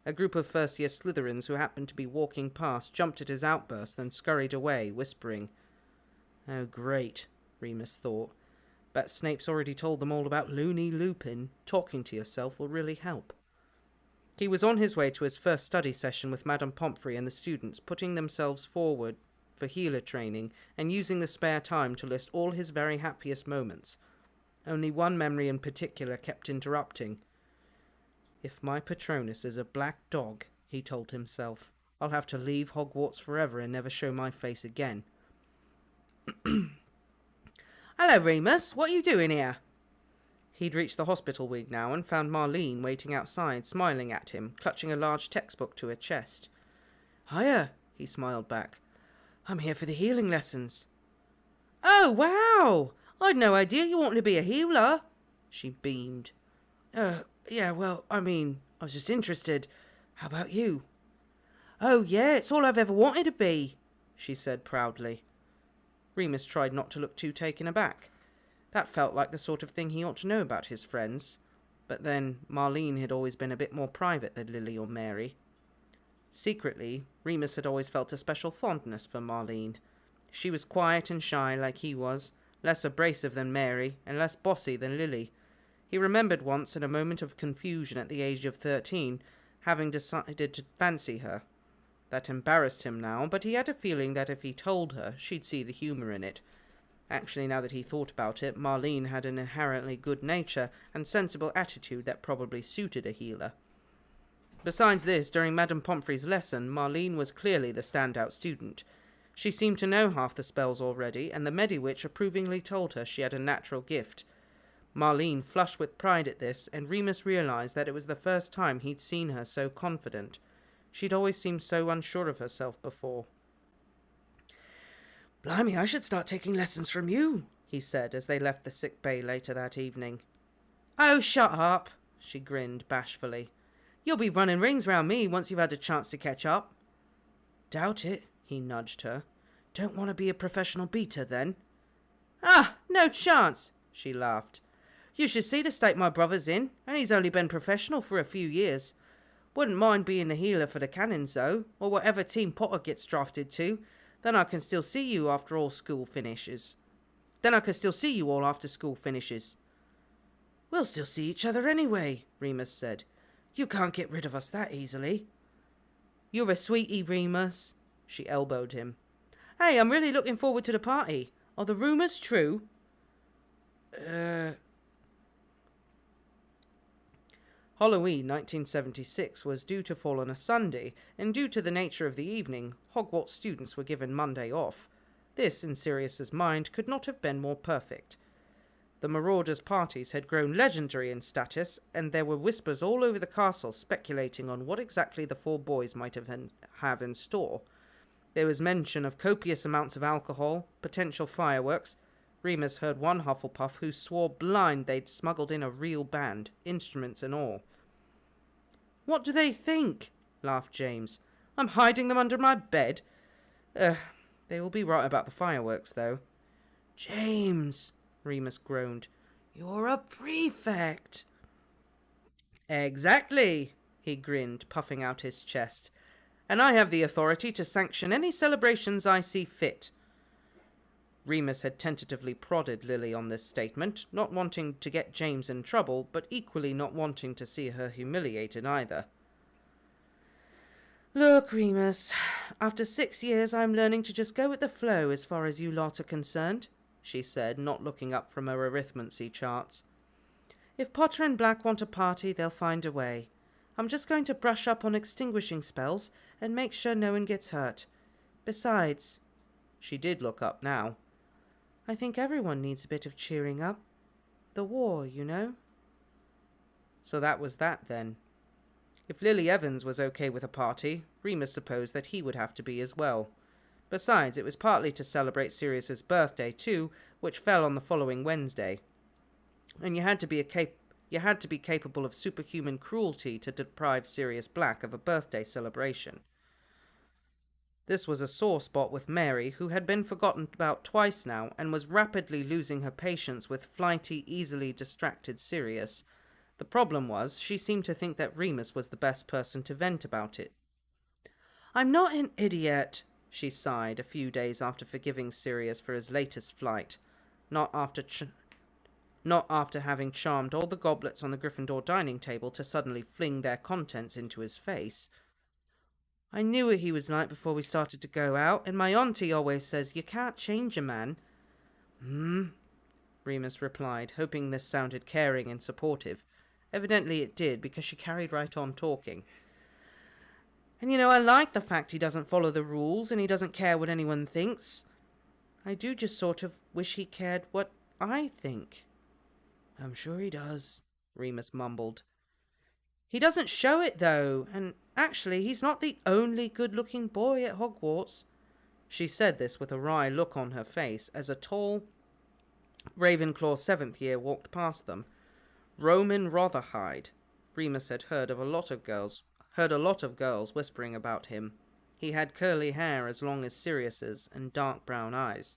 A group of first-year Slytherins who happened to be walking past jumped at his outburst, then scurried away, whispering. Oh, great, Remus thought. Bet Snape's already told them all about loony Lupin. Talking to yourself will really help. He was on his way to his first study session with Madame Pomfrey and the students, putting themselves forward for healer training and using the spare time to list all his very happiest moments. Only one memory in particular kept interrupting. If my Patronus is a black dog, he told himself, I'll have to leave Hogwarts forever and never show my face again. Hello, Remus. What are you doing here? He'd reached the hospital wing now and found Marlene waiting outside, smiling at him, clutching a large textbook to her chest. Hiya, he smiled back. I'm here for the healing lessons. Oh, wow! I'd no idea you wanted to be a healer. She beamed. Yeah, well, I mean, I was just interested. How about you? Oh, yeah, it's all I've ever wanted to be, she said proudly. Remus tried not to look too taken aback. That felt like the sort of thing he ought to know about his friends. But then, Marlene had always been a bit more private than Lily or Mary. Secretly, Remus had always felt a special fondness for Marlene. She was quiet and shy like he was, less abrasive than Mary, and less bossy than Lily. He remembered once, in a moment of confusion at the age of 13, having decided to fancy her. That embarrassed him now, but he had a feeling that if he told her, she'd see the humour in it. Actually, now that he thought about it, Marlene had an inherently good nature and sensible attitude that probably suited a healer. Besides this, during Madame Pomfrey's lesson, Marlene was clearly the standout student. She seemed to know half the spells already, and the Mediwitch approvingly told her she had a natural gift. Marlene flushed with pride at this, and Remus realised that it was the first time he'd seen her so confident. She'd always seemed so unsure of herself before. Blimey, I should start taking lessons from you, he said as they left the sick bay later that evening. Oh, shut up, she grinned bashfully. You'll be running rings round me once you've had a chance to catch up. Doubt it, he nudged her. Don't want to be a professional beater, then? Ah, no chance, she laughed. You should see the state my brother's in, and he's only been professional for a few years. Wouldn't mind being the healer for the Cannons, though, or whatever team Potter gets drafted to. Then I can still see you after school finishes. We'll still see each other anyway, Remus said. You can't get rid of us that easily. You're a sweetie, Remus. She elbowed him. Hey, I'm really looking forward to the party. Are the rumours true? Halloween 1976 was due to fall on a Sunday, and due to the nature of the evening, Hogwarts students were given Monday off. This, in Sirius's mind, could not have been more perfect. The Marauders' parties had grown legendary in status, and there were whispers all over the castle speculating on what exactly the four boys might have in store. There was mention of copious amounts of alcohol, potential fireworks, Remus heard one Hufflepuff who swore blind they'd smuggled in a real band, instruments and all. "What do they think?" laughed James. "I'm hiding them under my bed. They will be right about the fireworks, though." "James," Remus groaned, "you're a prefect." "Exactly," he grinned, puffing out his chest. "And I have the authority to sanction any celebrations I see fit." Remus had tentatively prodded Lily on this statement, not wanting to get James in trouble, but equally not wanting to see her humiliated either. "Look, Remus, after 6 years I'm learning to just go with the flow as far as you lot are concerned," she said, not looking up from her arithmancy charts. "If Potter and Black want a party, they'll find a way. I'm just going to brush up on extinguishing spells and make sure no one gets hurt. Besides," she did look up now, "I think everyone needs a bit of cheering up. The war, you know." So that was that then. If Lily Evans was okay with a party, Remus supposed that he would have to be as well. Besides, it was partly to celebrate Sirius's birthday too, which fell on the following Wednesday. And you had to be capable of superhuman cruelty to deprive Sirius Black of a birthday celebration. This was a sore spot with Mary, who had been forgotten about twice now and was rapidly losing her patience with flighty, easily distracted Sirius. The problem was, she seemed to think that Remus was the best person to vent about it. "I'm not an idiot," she sighed a few days after forgiving Sirius for his latest flight, not after having charmed all the goblets on the Gryffindor dining table to suddenly fling their contents into his face. "I knew what he was like before we started to go out, and my auntie always says you can't change a man." Remus replied, hoping this sounded caring and supportive. Evidently it did, because she carried right on talking. "And I like the fact he doesn't follow the rules and he doesn't care what anyone thinks. I do just sort of wish he cared what I think." "I'm sure he does," Remus mumbled. "He doesn't show it, though, and actually he's not the only good-looking boy at Hogwarts." She said this with a wry look on her face as a tall Ravenclaw 7th year walked past them. Roman Rotherhide. Remus had heard a lot of girls whispering about him. He had curly hair as long as Sirius's and dark brown eyes.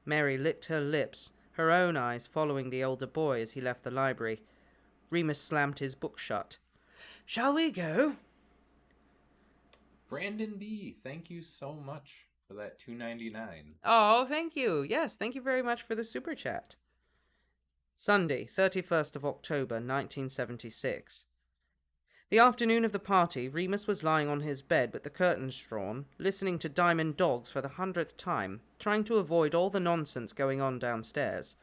Mary licked her lips, her own eyes following the older boy as he left the library. Remus slammed his book shut. "Shall we go?" Brandon B., thank you so much for that $2.99. Oh, thank you. Yes, thank you very much for the super chat. Sunday, 31st of October, 1976. The afternoon of the party, Remus was lying on his bed with the curtains drawn, listening to Diamond Dogs for the 100th time, trying to avoid all the nonsense going on downstairs.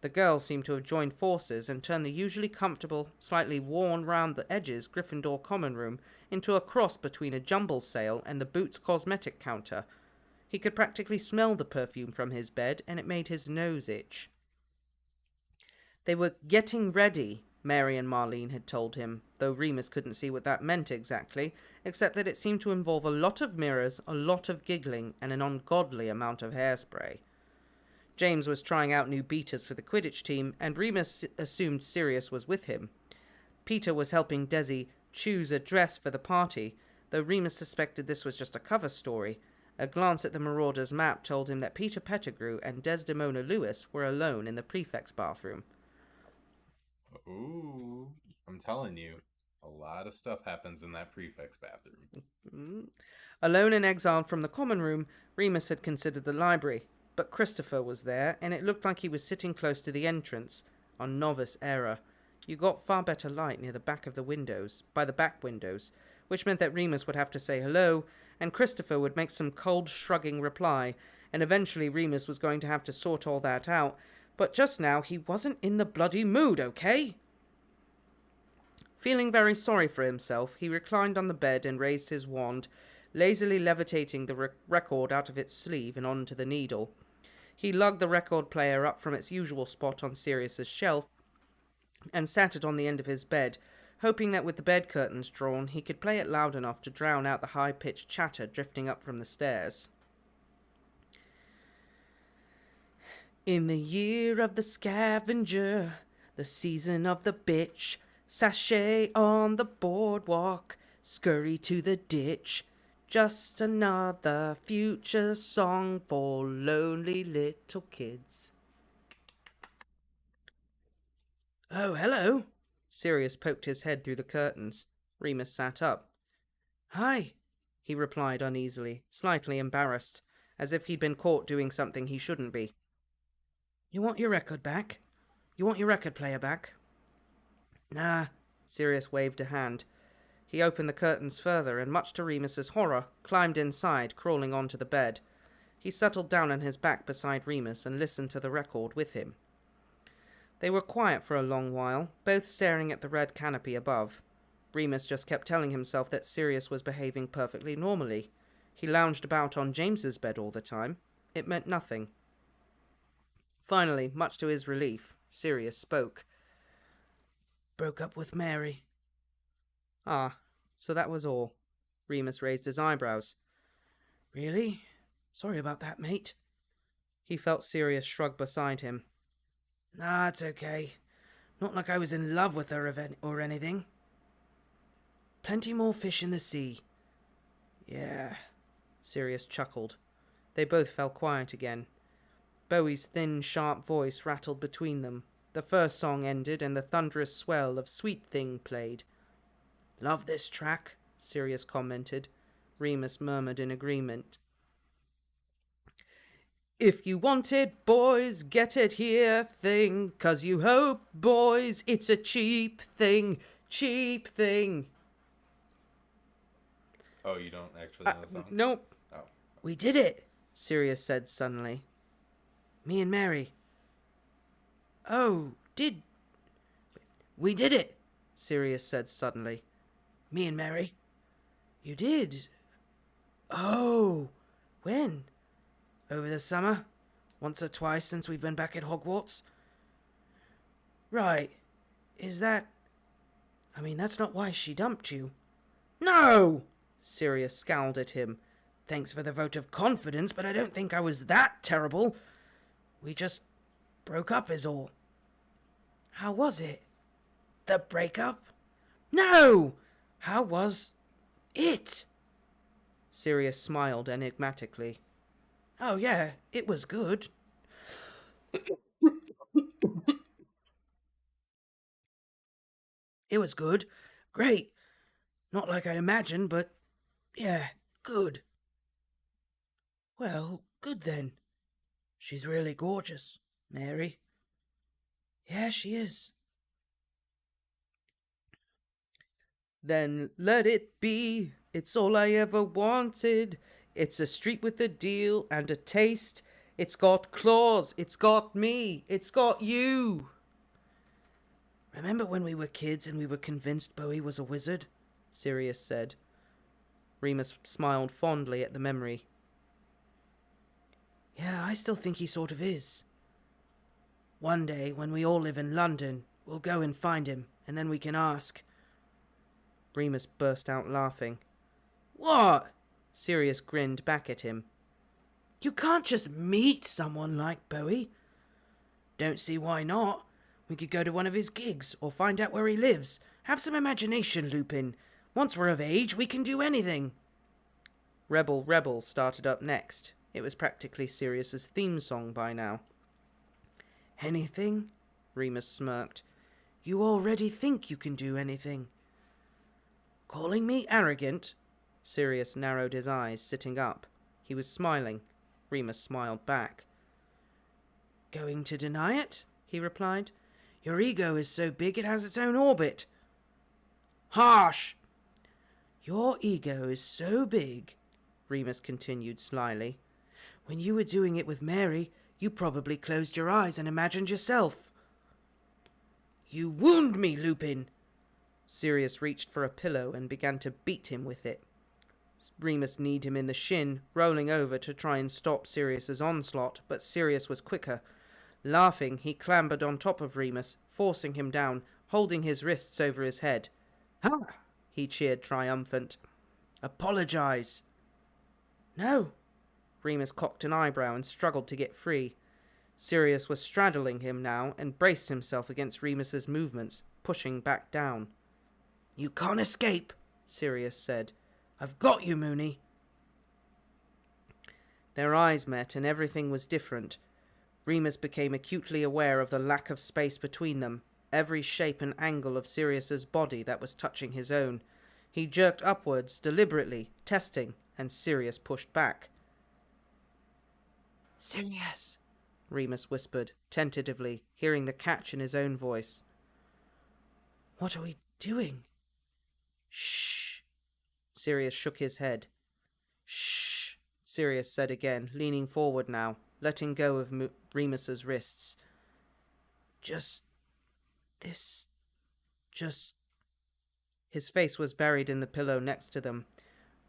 The girls seemed to have joined forces and turned the usually comfortable, slightly worn round the edges Gryffindor common room into a cross between a jumble sale and the Boots cosmetic counter. He could practically smell the perfume from his bed, and it made his nose itch. They were getting ready, Mary and Marlene had told him, though Remus couldn't see what that meant exactly, except that it seemed to involve a lot of mirrors, a lot of giggling, and an ungodly amount of hairspray. James was trying out new beaters for the Quidditch team, and Remus assumed Sirius was with him. Peter was helping Desi choose a dress for the party, though Remus suspected this was just a cover story. A glance at the Marauders map told him that Peter Pettigrew and Desdemona Lewis were alone in the prefect's bathroom. Ooh, I'm telling you, a lot of stuff happens in that prefect's bathroom. Alone and exiled from the common room, Remus had considered the library, but Christopher was there, and it looked like he was sitting close to the entrance, on novice error. You got far better light near the back of the windows, by the back windows, which meant that Remus would have to say hello, and Christopher would make some cold shrugging reply, and eventually Remus was going to have to sort all that out, but just now he wasn't in the bloody mood, okay? Feeling very sorry for himself, he reclined on the bed and raised his wand, lazily levitating the record out of its sleeve and onto the needle. He lugged the record player up from its usual spot on Sirius's shelf and sat it on the end of his bed, hoping that with the bed curtains drawn he could play it loud enough to drown out the high-pitched chatter drifting up from the stairs. In the year of the scavenger, the season of the bitch, sashay on the boardwalk, scurry to the ditch. Just another future song for lonely little kids. Oh, hello. Sirius poked his head through the curtains. Remus sat up. Hi, he replied uneasily, slightly embarrassed, as if he'd been caught doing something he shouldn't be. You want your record back? You want your record player back? Nah, Sirius waved a hand. He opened the curtains further and, much to Remus's horror, climbed inside, crawling onto the bed. He settled down on his back beside Remus and listened to the record with him. They were quiet for a long while, both staring at the red canopy above. Remus just kept telling himself that Sirius was behaving perfectly normally. He lounged about on James's bed all the time. It meant nothing. Finally, much to his relief, Sirius spoke. Broke up with Mary. Ah, so that was all. Remus raised his eyebrows. Really? Sorry about that, mate. He felt Sirius shrug beside him. Nah, it's okay. Not like I was in love with her or anything. Plenty more fish in the sea. Yeah, Sirius chuckled. They both fell quiet again. Bowie's thin, sharp voice rattled between them. The first song ended and the thunderous swell of Sweet Thing played. Love this track, Sirius commented. Remus murmured in agreement. If you want it, boys, get it here thing, 'cause you hope, boys, it's a cheap thing. Oh, you don't actually know the song? Nope. Oh. We did it, Sirius said suddenly. Me and Mary. Oh, we did it, Sirius said suddenly. Me and Mary. You did? Oh, when? Over the summer? Once or twice since we've been back at Hogwarts? Right. Is that... I mean, that's not why she dumped you. No! Sirius scowled at him. Thanks for the vote of confidence, but I don't think I was that terrible. We just broke up is all. How was it? The breakup? No! How was it? Sirius smiled enigmatically. Oh yeah, it was good. It was good. Great. Not like I imagined, but yeah, good. Well, good then. She's really gorgeous, Mary. Yeah, she is. Then let it be. It's all I ever wanted. It's a street with a deal and a taste. It's got claws. It's got me. It's got you. Remember when we were kids and we were convinced Bowie was a wizard? Sirius said. Remus smiled fondly at the memory. Yeah, I still think he sort of is. One day, when we all live in London, we'll go and find him, and then we can ask. Remus burst out laughing. What? Sirius grinned back at him. You can't just meet someone like Bowie. Don't see why not. We could go to one of his gigs, or find out where he lives. Have some imagination, Lupin. Once we're of age, we can do anything. Rebel Rebel started up next. It was practically Sirius's theme song by now. Anything? Remus smirked. You already think you can do anything. Calling me arrogant? Sirius narrowed his eyes, sitting up. He was smiling. Remus smiled back. Going to deny it? He replied. Your ego is so big it has its own orbit. Harsh! Your ego is so big, Remus continued slyly. When you were doing it with Mary, you probably closed your eyes and imagined yourself. You wound me, Lupin! Sirius reached for a pillow and began to beat him with it. Remus kneed him in the shin, rolling over to try and stop Sirius's onslaught, but Sirius was quicker. Laughing, he clambered on top of Remus, forcing him down, holding his wrists over his head. Ha! He cheered triumphant. Apologize. No. Remus cocked an eyebrow and struggled to get free. Sirius was straddling him now and braced himself against Remus's movements, pushing back down. "You can't escape," Sirius said. "I've got you, Moony." Their eyes met and everything was different. Remus became acutely aware of the lack of space between them, every shape and angle of Sirius's body that was touching his own. He jerked upwards, deliberately, testing, and Sirius pushed back. "Sirius," Remus whispered, tentatively, hearing the catch in his own voice. "What are we doing?" "Shh." Sirius shook his head. "Shh," Sirius said again, leaning forward now, letting go of Remus's wrists. Just... His face was buried in the pillow next to them.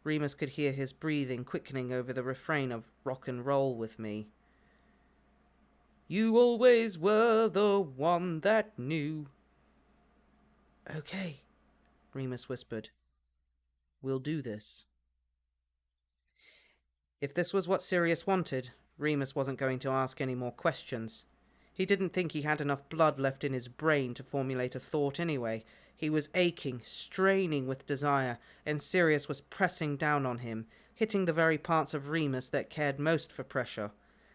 Remus could hear his breathing quickening over the refrain of "Rock and Roll with Me." "You always were the one that knew." "Okay," Remus whispered. "We'll do this." If this was what Sirius wanted, Remus wasn't going to ask any more questions. He didn't think he had enough blood left in his brain to formulate a thought anyway. He was aching, straining with desire, and Sirius was pressing down on him, hitting the very parts of Remus that cared most for pressure.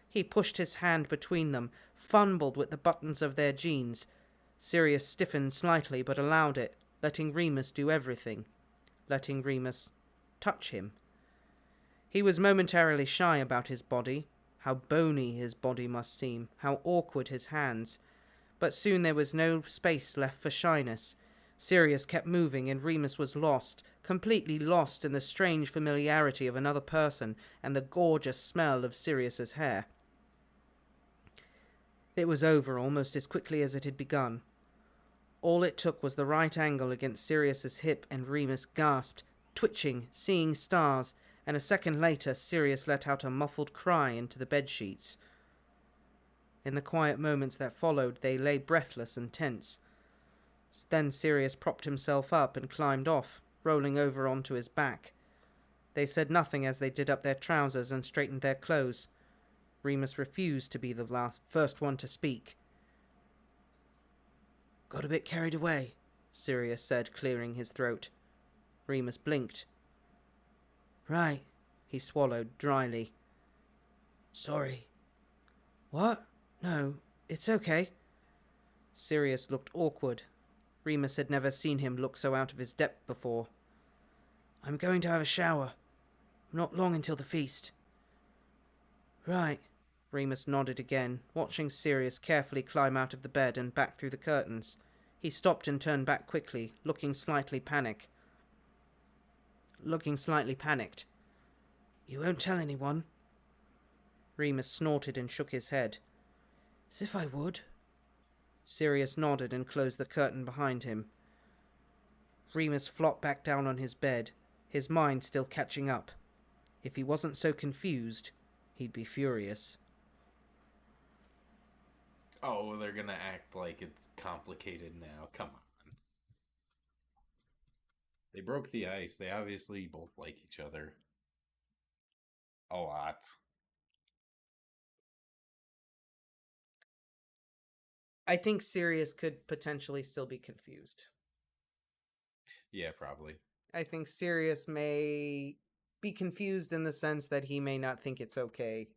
He pushed his hand between them, fumbled with the buttons of their jeans. Sirius stiffened slightly but allowed it, letting Remus do everything. Letting Remus touch him. He was momentarily shy about his body. How bony his body must seem, how awkward his hands. But soon there was no space left for shyness. Sirius kept moving and Remus was lost, completely lost in the strange familiarity of another person and the gorgeous smell of Sirius's hair. It was over almost as quickly as it had begun. All it took was the right angle against Sirius's hip and Remus gasped, twitching, seeing stars, and a second later Sirius let out a muffled cry into the bedsheets. In the quiet moments that followed, they lay breathless and tense. Then Sirius propped himself up and climbed off, rolling over onto his back. They said nothing as they did up their trousers and straightened their clothes. Remus refused to be the first one to speak. "Got a bit carried away," Sirius said, clearing his throat. Remus blinked. "Right," he swallowed dryly. "Sorry." "What? No, it's okay." Sirius looked awkward. Remus had never seen him look so out of his depth before. "I'm going to have a shower. Not long until the feast." "Right." Remus nodded again, watching Sirius carefully climb out of the bed and back through the curtains. He stopped and turned back quickly, looking slightly panicked. "You won't tell anyone?" Remus snorted and shook his head. "As if I would." Sirius nodded and closed the curtain behind him. Remus flopped back down on his bed, his mind still catching up. If he wasn't so confused, he'd be furious. Oh, they're gonna act like it's complicated now. Come on. They broke the ice. They obviously both like each other. A lot. I think Sirius could potentially still be confused. Yeah, probably. I think Sirius may be confused in the sense that he may not think it's okay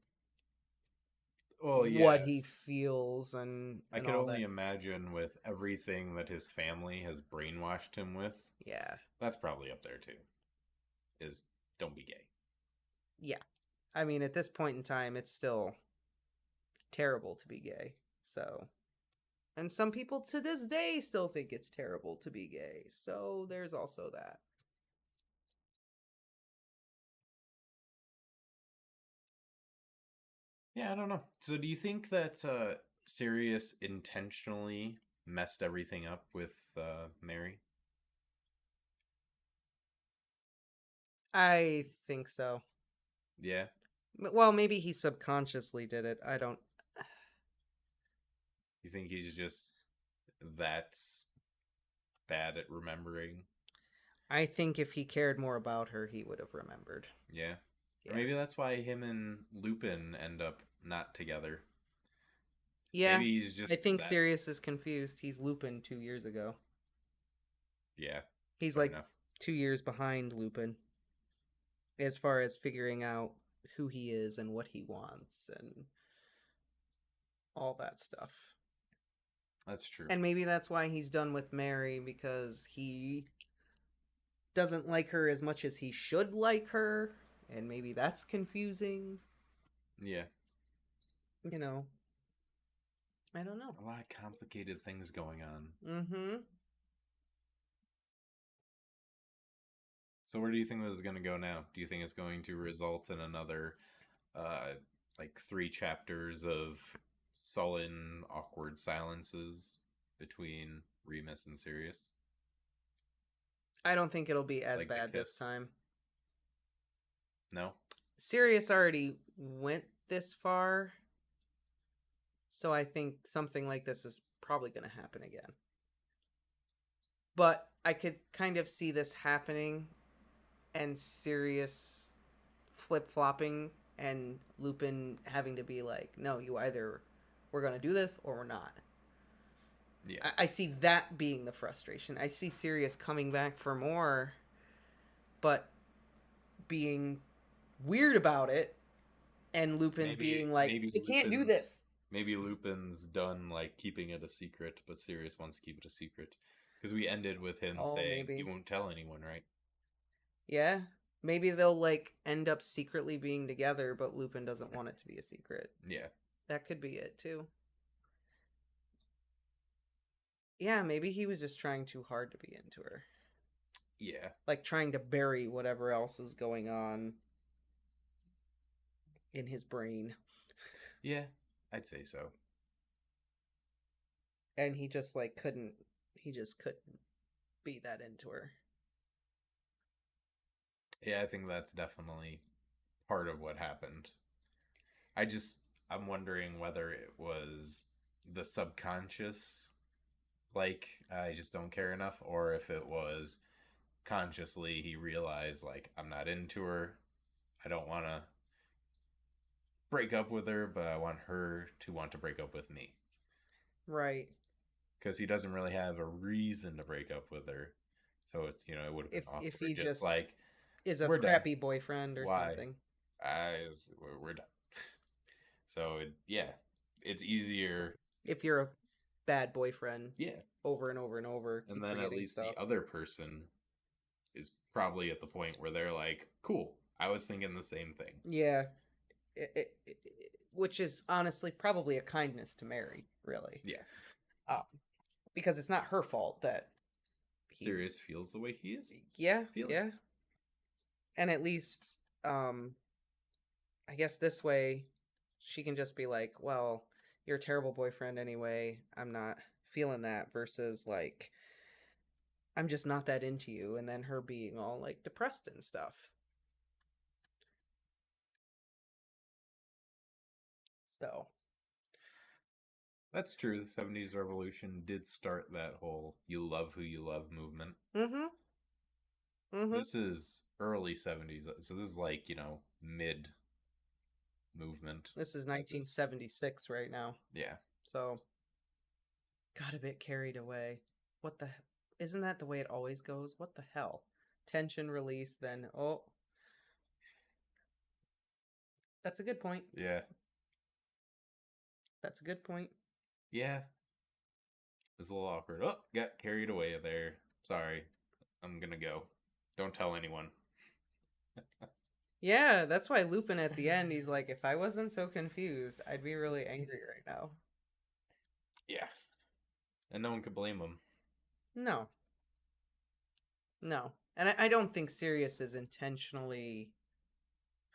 Well, yeah. what he feels and I could all only that. imagine with everything that his family has brainwashed him with. Yeah. That's probably up there too. Is don't be gay. Yeah. I mean, at this point in time, it's still terrible to be gay. So, and some people to this day still think it's terrible to be gay. So there's also that. Yeah, I don't know. So do you think that Sirius intentionally messed everything up with Mary? I think so. Yeah. Well, maybe he subconsciously did it. I don't. You think he's just that bad at remembering? I think if he cared more about her, he would have remembered. Yeah. Yeah. Or maybe that's why him and Lupin end up not together. Yeah. Maybe he's just I think that. Sirius is confused. He's Lupin 2 years ago. Yeah, He's fair like enough. 2 years behind Lupin as far as figuring out who he is and what he wants and all that stuff. That's true. And maybe that's why he's done with Mary, because he doesn't like her as much as he should like her. And maybe that's confusing. Yeah. You know, I don't know. A lot of complicated things going on. Mm-hmm. So where do you think this is going to go now? Do you think it's going to result in another, like 3 chapters of sullen, awkward silences between Remus and Sirius? I don't think it'll be as Like the bad this kiss? time. No? Sirius already went this far, so I think something like this is probably going to happen again. But I could kind of see this happening and Sirius flip-flopping and Lupin having to be like, no, you either we're going to do this or we're not. Yeah. I see that being the frustration. I see Sirius coming back for more, but being weird about it, and Lupin being like, "You can't do this." Maybe Lupin's done like keeping it a secret, but Sirius wants to keep it a secret. Because we ended with him saying he Maybe. won't tell anyone, right? Yeah. Maybe they'll like end up secretly being together, but Lupin doesn't want it to be a secret. Yeah. That could be it too. Yeah, maybe he was just trying too hard to be into her. Yeah. Like trying to bury whatever else is going on in his brain. Yeah, I'd say so. And he just like couldn't be that into her. Yeah, I think that's definitely part of what happened. I'm wondering whether it was the subconscious, like, I just don't care enough, or if it was consciously he realized, like, I'm not into her. I don't want to break up with her, but I want her to want to break up with me. Right. Because he doesn't really have a reason to break up with her. So it's, it would have been awkward. If he just like, is a we're crappy done. boyfriend or Why? something. We're done. So, it's easier. If you're a bad boyfriend. Yeah. Over and over and over. And then at least stuff. the other person is probably at the point where they're like, cool, I was thinking the same thing. Yeah. Which is honestly probably a kindness to Mary, really. Yeah. Because it's not her fault that Sirius feels the way he is. Yeah. Yeah. And at least, I guess this way she can just be like, well, you're a terrible boyfriend anyway. I'm not feeling that, versus like, I'm just not that into you. And then her being all like depressed and stuff. So. That's true. The 70s revolution did start that whole you love who you love movement. Mm-hmm. Mm-hmm. This is early 70s. So this is like, mid movement. This is 1976 right now. Yeah. So got a bit carried away. What the isn't that the way it always goes? What the hell? Tension release, then that's a good point. Yeah. That's a good point. Yeah. It's a little awkward. Oh, got carried away there. Sorry. I'm gonna go. Don't tell anyone. Yeah, that's why Lupin at the end, he's like, if I wasn't so confused, I'd be really angry right now. Yeah. And no one could blame him. No. No. And I don't think Sirius is intentionally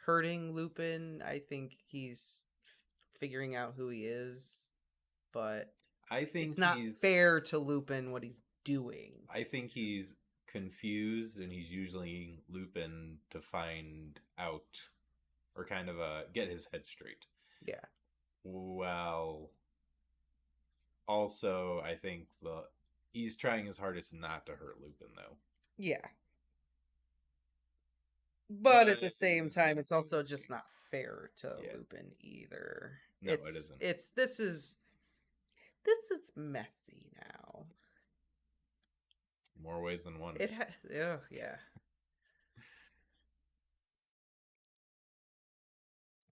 hurting Lupin. I think he's figuring out who he is, but I think it's not fair to Lupin what he's doing. I think he's confused, and he's using Lupin to find out or kind of get his head straight. Yeah. Well, also, I think he's trying his hardest not to hurt Lupin, though. Yeah. But at the same time, it's also just not fair to Lupin either. No, it isn't. This is This is messy now. More ways than one. It has. Oh, yeah.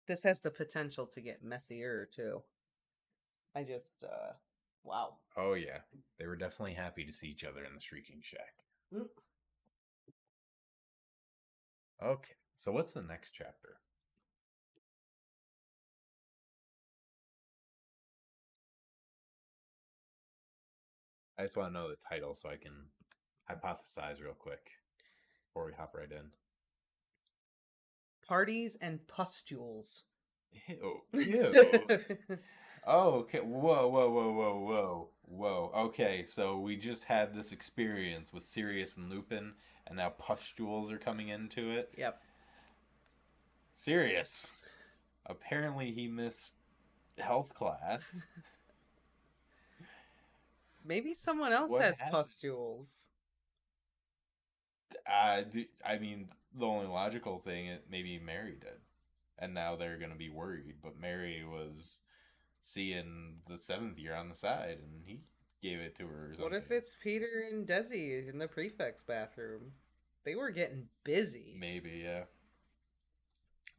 This has the potential to get messier, too. I just, wow. Oh, yeah. They were definitely happy to see each other in the Shrieking Shack. Mm. Okay, so what's the next chapter? I just want to know the title so I can hypothesize real quick before we hop right in. Parties and pustules. Ew. Ew. Oh, okay. Whoa. Okay, so we just had this experience with Sirius and Lupin, and now pustules are coming into it. Yep. Sirius. Apparently he missed health class. Maybe someone else What has happened? pustules. I mean, the only logical thing, maybe Mary did. And now they're going to be worried. But Mary was seeing the seventh year on the side, and he gave it to her or something. What if it's Peter and Desi in the prefect's bathroom? They were getting busy. Maybe, yeah.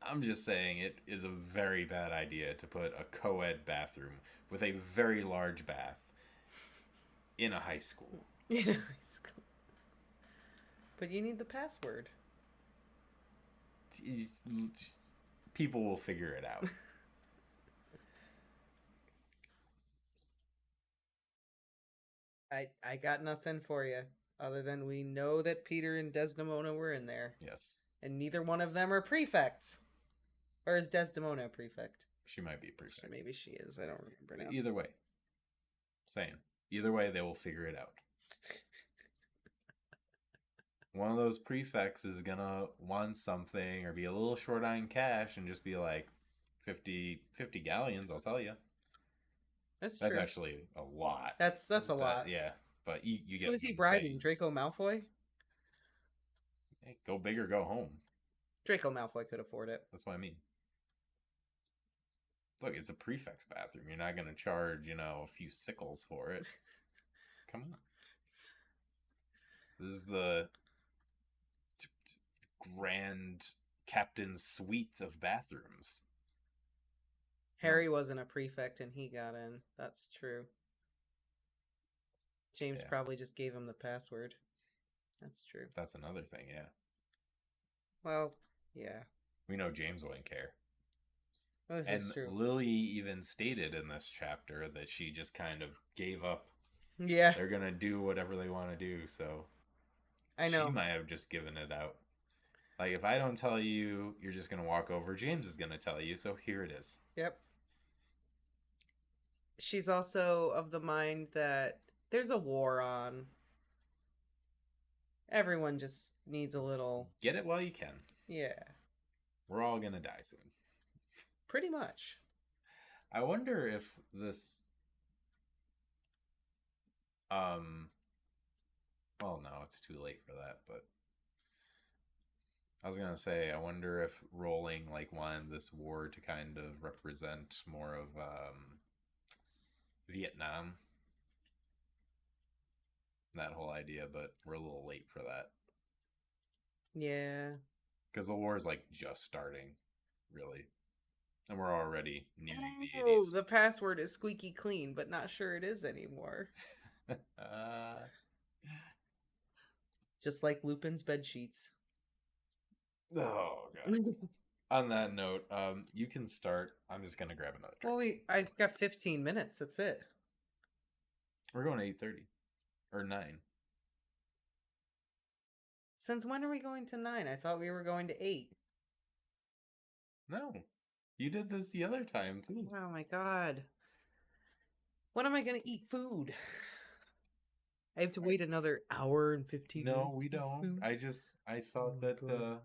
I'm just saying it is a very bad idea to put a co-ed bathroom with a very large bath in a high school. In a high school. But you need the password. People will figure it out. I got nothing for you other than we know that Peter and Desdemona were in there. Yes. And neither one of them are prefects. Or is Desdemona a prefect? She might be a prefect. Maybe she is. I don't remember now. Either way. Saying. Either way, they will figure it out. One of those prefects is going to want something or be a little short on cash and just be like, 50 galleons, I'll tell you. That's That's true. actually a lot. That's a lot. Yeah, but you get. Who is he bribing? Draco Malfoy? Hey, go big or go home. Draco Malfoy could afford it. That's what I mean. Look, it's a prefect's bathroom. You're not going to charge, a few sickles for it. Come on. This is the grand captain's suite of bathrooms. Harry wasn't a prefect and he got in. That's true. James probably just gave him the password. That's true. That's another thing, yeah. Well, yeah. We know James wouldn't care. That's true. Lily even stated in this chapter that she just kind of gave up. Yeah. They're going to do whatever they want to do, so I know. She might have just given it out. Like, if I don't tell you, you're just going to walk over. James is going to tell you, so here it is. Yep. She's also of the mind that there's a war on. Everyone just needs a little... Get it while you can. Yeah. We're all going to die soon. Pretty much. I wonder if this... Well, no, it's too late for that, but... I was going to say, I wonder if Rowling, wanted this war to kind of represent more of, Vietnam. That whole idea, but we're a little late for that. Yeah. Because the war is, just starting, really. And we're already nearing the 80s. Oh, the password is squeaky clean, but not sure it is anymore. Just like Lupin's bed sheets. Oh, God. On that note, you can start. I'm just going to grab another drink. Well, I've got 15 minutes. That's it. We're going to 8:30. Or 9. Since when are we going to 9? I thought we were going to 8. No. You did this the other time, too. Oh, my God. When am I going to eat food? I have to wait another hour and 15 minutes. No, we don't. I thought that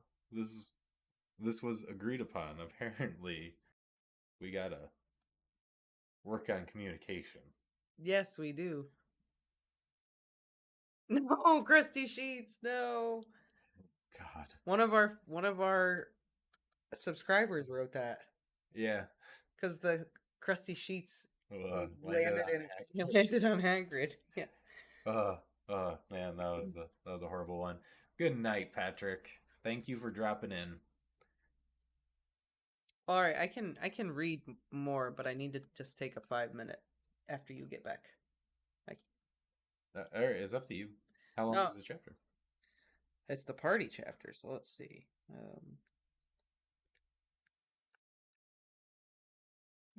this was agreed upon. Apparently, we gotta work on communication. Yes, we do. No, crusty sheets, no. God. One of our subscribers wrote that. Yeah. Because the crusty sheets Landed on He landed on Hagrid. Yeah. Man, that was a horrible one. Good night, Patrick. Thank you for dropping in. All right, I can read more, but I need to just take a 5 minute after you get back. All right, it's up to you. How long No, is the chapter? it's the party chapter, so let's see. All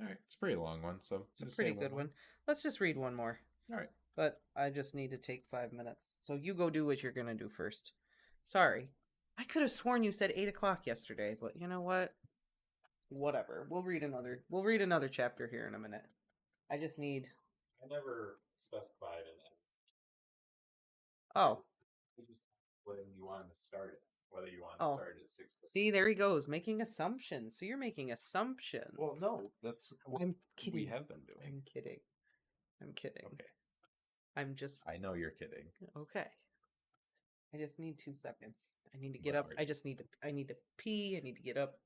right, it's a pretty long one, so It's a just pretty say good more. one. Let's just read one more. All right. But I just need to take 5 minutes. So you go do what you're gonna do first. Sorry. I could have sworn you said 8 o'clock yesterday, but you know what? Whatever. We'll read another chapter here in a minute. I just need I never specified an end. Oh. I just when you wanted to start it, whether you want to Oh. start at 6. See, there he goes, making assumptions. So you're making assumptions. Well, no, that's what I'm kidding. we have been doing. I'm kidding. I'm kidding. Okay. I'm just I know you're kidding. okay. I just need 2 seconds. I need to get up. I need to pee. I need to get up.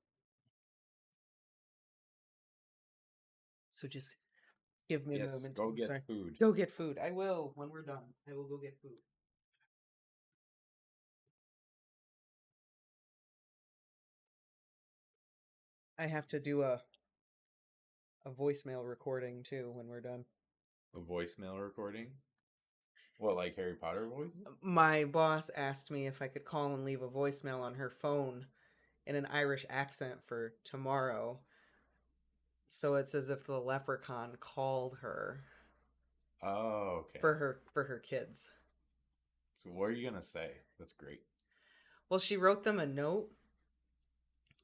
So just give me a moment. Go get food. Go get food. I will when we're done. I will go get food. I have to do a voicemail recording too when we're done. A voicemail recording? What, like Harry Potter voice? My boss asked me if I could call and leave a voicemail on her phone in an Irish accent for tomorrow. So it's as if the leprechaun called her. Oh, okay. For her kids. So what are you gonna say? That's great. Well, she wrote them a note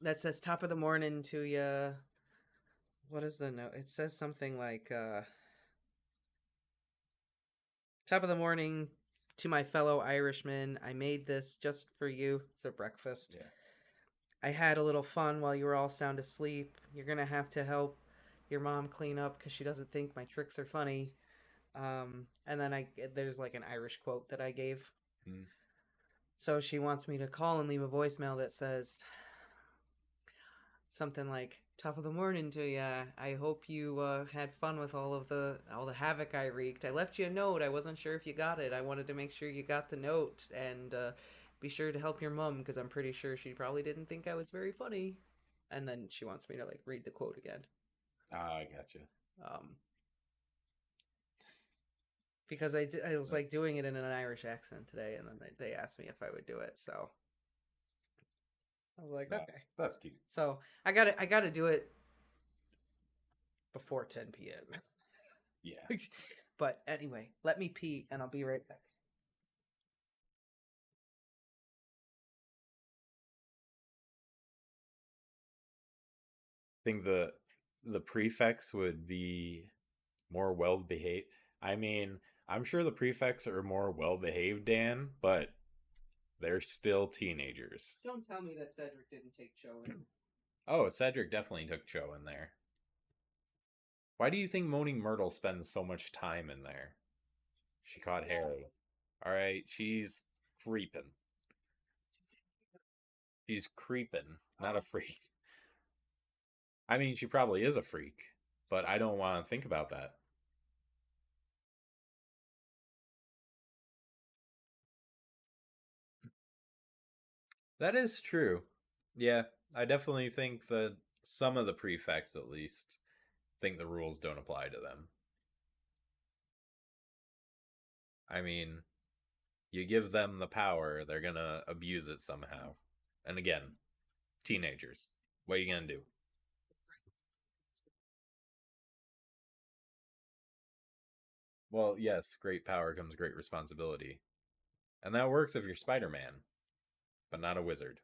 that says "Top of the morning to you." What is the note? It says something like "Top of the morning to my fellow Irishmen. I made this just for you. It's a breakfast. Yeah. I had a little fun while you were all sound asleep. You're gonna have to help your mom clean up because she doesn't think my tricks are funny." And then there's like an Irish quote that I gave. Mm. So she wants me to call and leave a voicemail that says something like "Top of the morning to ya. I hope you had fun with all the havoc I wreaked. I left you a note. I wasn't sure if you got it. I wanted to make sure you got the note and be sure to help your mom because I'm pretty sure she probably didn't think I was very funny." And then she wants me to like read the quote again. I gotcha. Because I was like doing it in an Irish accent today, and then they asked me if I would do it, so I was like, okay, that's cute. So I gotta do it before 10 p.m. Yeah. But anyway, let me pee, and I'll be right back. I think the prefects would be more well behaved. I mean, I'm sure the prefects are more well behaved, Dan, but they're still teenagers. Don't tell me that Cedric didn't take Cho in. Oh, Cedric definitely took Cho in there. Why do you think Moaning Myrtle spends so much time in there? She caught Harry. Alright, she's creeping. She's creeping, not a freak. I mean, she probably is a freak, but I don't want to think about that. That is true. Yeah, I definitely think that some of the prefects, at least, think the rules don't apply to them. I mean, you give them the power, they're gonna abuse it somehow. And again, teenagers. What are you gonna do? Well, yes, great power comes great responsibility. And that works if you're Spider-Man, but not a wizard.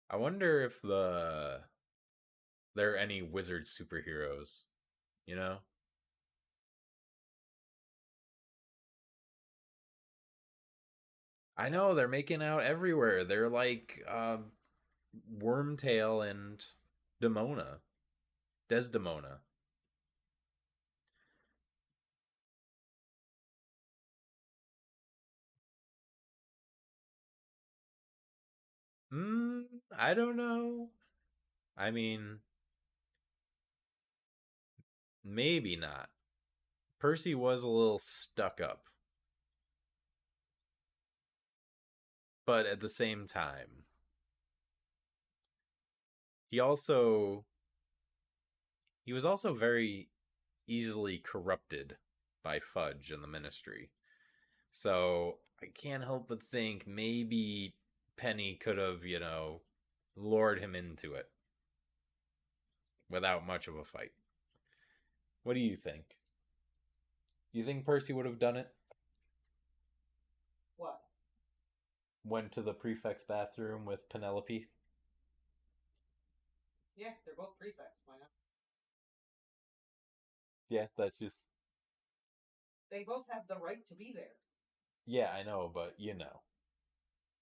I wonder if there are any wizard superheroes, you know? I know they're making out everywhere. They're like Wormtail and Desdemona. I don't know. I mean, maybe not. Percy was a little stuck up. But at the same time, he was also very easily corrupted by Fudge and the Ministry. So I can't help but think maybe Penny could have, lured him into it without much of a fight. What do you think? You think Percy would have done it? What? Went to the prefect's bathroom with Penelope? Yeah, they're both prefects. Why not? Yeah, that's just... They both have the right to be there. Yeah, I know, but,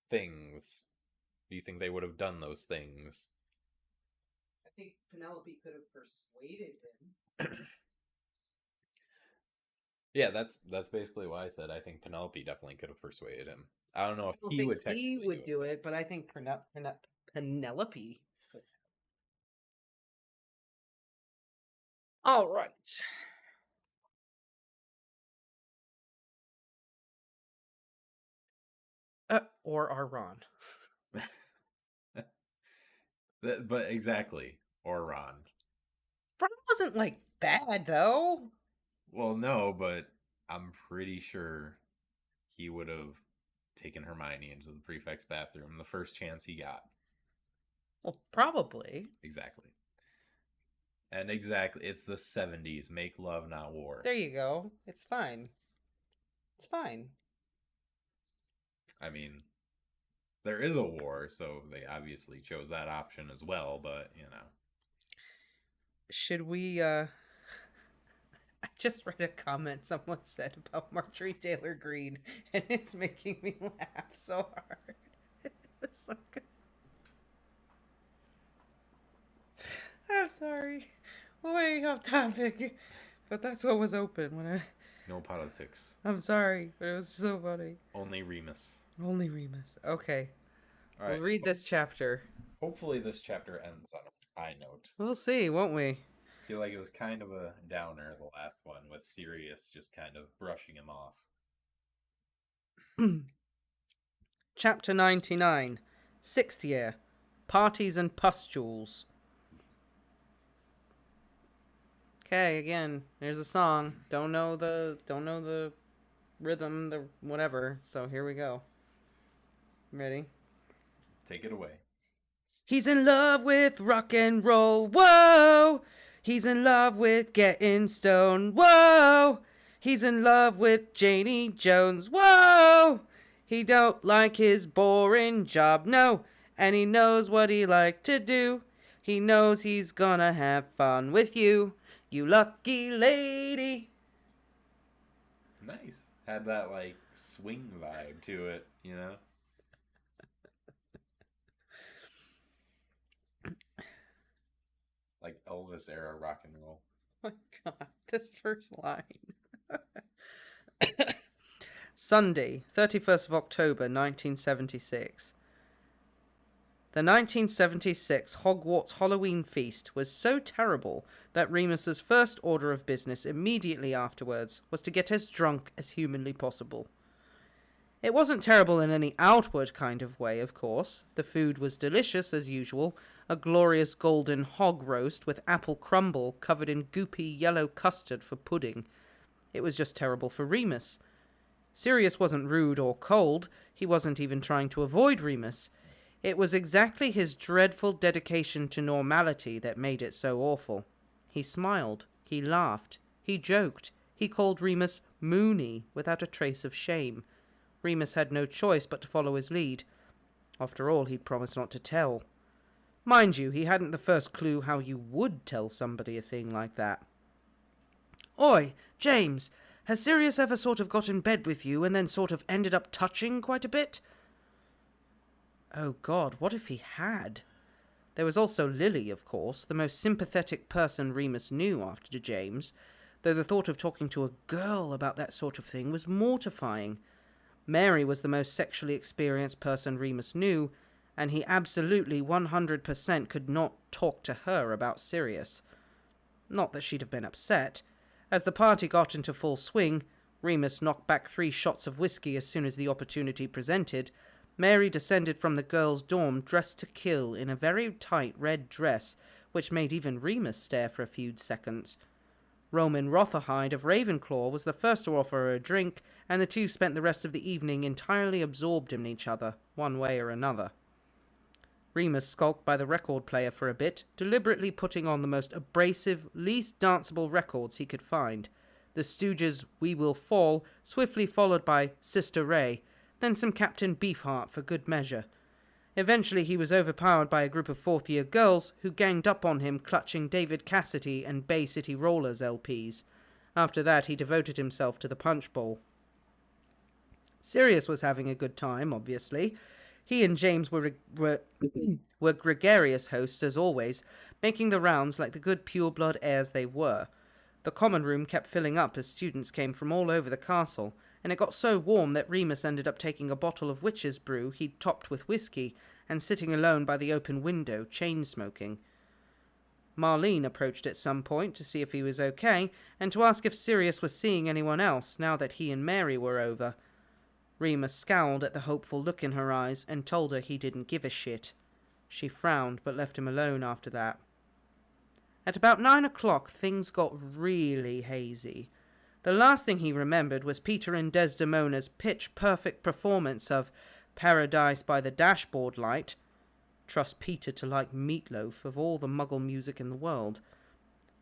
things. Do you think they would have done those things? I think Penelope could have persuaded him. Yeah, that's basically why I said I think Penelope definitely could have persuaded him. I don't know if he would technically do it, but I think Penelope. All right. Or our Ron. But exactly, or Ron. Ron wasn't bad though. Well, no, but I'm pretty sure he would have taken Hermione into the prefect's bathroom the first chance he got. Well, probably. Exactly. And exactly, it's the 70s. Make love, not war. There you go. It's fine. It's fine. I mean, there is a war, so they obviously chose that option as well, but, Should we, I just read a comment someone said about Marjorie Taylor Greene, and it's making me laugh so hard. It's so good. I'm sorry. Way off topic. But that's what was open when I... No politics. I'm sorry, but it was so funny. Only Remus. Only Remus. Okay. All right. We'll read this chapter. Hopefully this chapter ends on a high note. We'll see, won't we? I feel like it was kind of a downer, the last one, with Sirius just kind of brushing him off. Chapter 99. 6th year. Parties and pustules. Okay, again, there's a song. Don't know the rhythm, the whatever. So here we go. Ready? Take it away. He's in love with rock and roll. Whoa! He's in love with getting stoned. Whoa! He's in love with Janie Jones. Whoa! He don't like his boring job, no. And he knows what he like to do. He knows he's gonna have fun with you. You lucky lady. Nice. Had that, swing vibe to it, Like Elvis era rock and roll. Oh my God, this first line. Sunday, 31st of October, 1976. The 1976 Hogwarts Halloween feast was so terrible that Remus's first order of business immediately afterwards was to get as drunk as humanly possible. It wasn't terrible in any outward kind of way, of course. The food was delicious as usual, a glorious golden hog roast with apple crumble covered in goopy yellow custard for pudding. It was just terrible for Remus. Sirius wasn't rude or cold. He wasn't even trying to avoid Remus. It was exactly his dreadful dedication to normality that made it so awful. He smiled. He laughed. He joked. He called Remus Moony without a trace of shame. Remus had no choice but to follow his lead. After all, he'd promised not to tell. Mind you, he hadn't the first clue how you would tell somebody a thing like that. Oi, James, has Sirius ever sort of got in bed with you and then sort of ended up touching quite a bit? Oh God, what if he had? There was also Lily, of course, the most sympathetic person Remus knew after James, though the thought of talking to a girl about that sort of thing was mortifying. Mary was the most sexually experienced person Remus knew, and he absolutely 100% could not talk to her about Sirius. Not that she'd have been upset. As the party got into full swing, Remus knocked back 3 shots of whiskey as soon as the opportunity presented. Mary descended from the girls' dorm dressed to kill in a very tight red dress, which made even Remus stare for a few seconds. Roman Rotherhide of Ravenclaw was the first to offer her a drink, and the two spent the rest of the evening entirely absorbed in each other, one way or another. Remus skulked by the record player for a bit, deliberately putting on the most abrasive, least danceable records he could find. The Stooges' We Will Fall, swiftly followed by Sister Ray, then some Captain Beefheart for good measure. Eventually he was overpowered by a group of fourth-year girls who ganged up on him clutching David Cassidy and Bay City Rollers LPs. After that he devoted himself to the punch bowl. Sirius was having a good time, obviously. He and James were gregarious hosts as always, making the rounds like the good pure-blood heirs they were. The common room kept filling up as students came from all over the castle, and it got so warm that Remus ended up taking a bottle of witch's brew he'd topped with whiskey and sitting alone by the open window, chain-smoking. Marlene approached at some point to see if he was okay, and to ask if Sirius was seeing anyone else now that he and Mary were over. Remus scowled at the hopeful look in her eyes and told her he didn't give a shit. She frowned but left him alone after that. At about 9 o'clock things got really hazy. The last thing he remembered was Peter and Desdemona's pitch-perfect performance of Paradise by the Dashboard Light. Trust Peter to like Meatloaf of all the Muggle music in the world.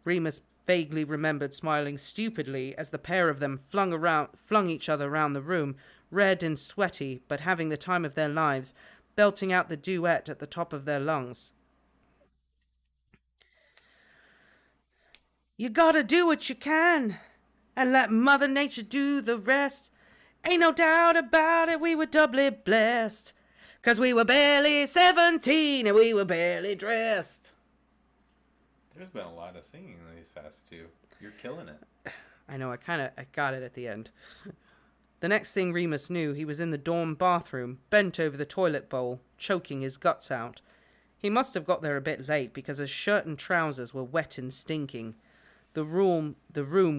Remus vaguely remembered smiling stupidly as the pair of them flung each other round the room, red and sweaty, but having the time of their lives, belting out the duet at the top of their lungs. You gotta do what you can, and let Mother Nature do the rest. Ain't no doubt about it, we were doubly blessed, 'cause we were barely 17 and we were barely dressed. There's been a lot of singing in these past two. You're killing it. I know, I got it at the end. The next thing Remus knew, he was in the dorm bathroom, bent over the toilet bowl, choking his guts out. He must have got there a bit late because his shirt and trousers were wet and stinking. The room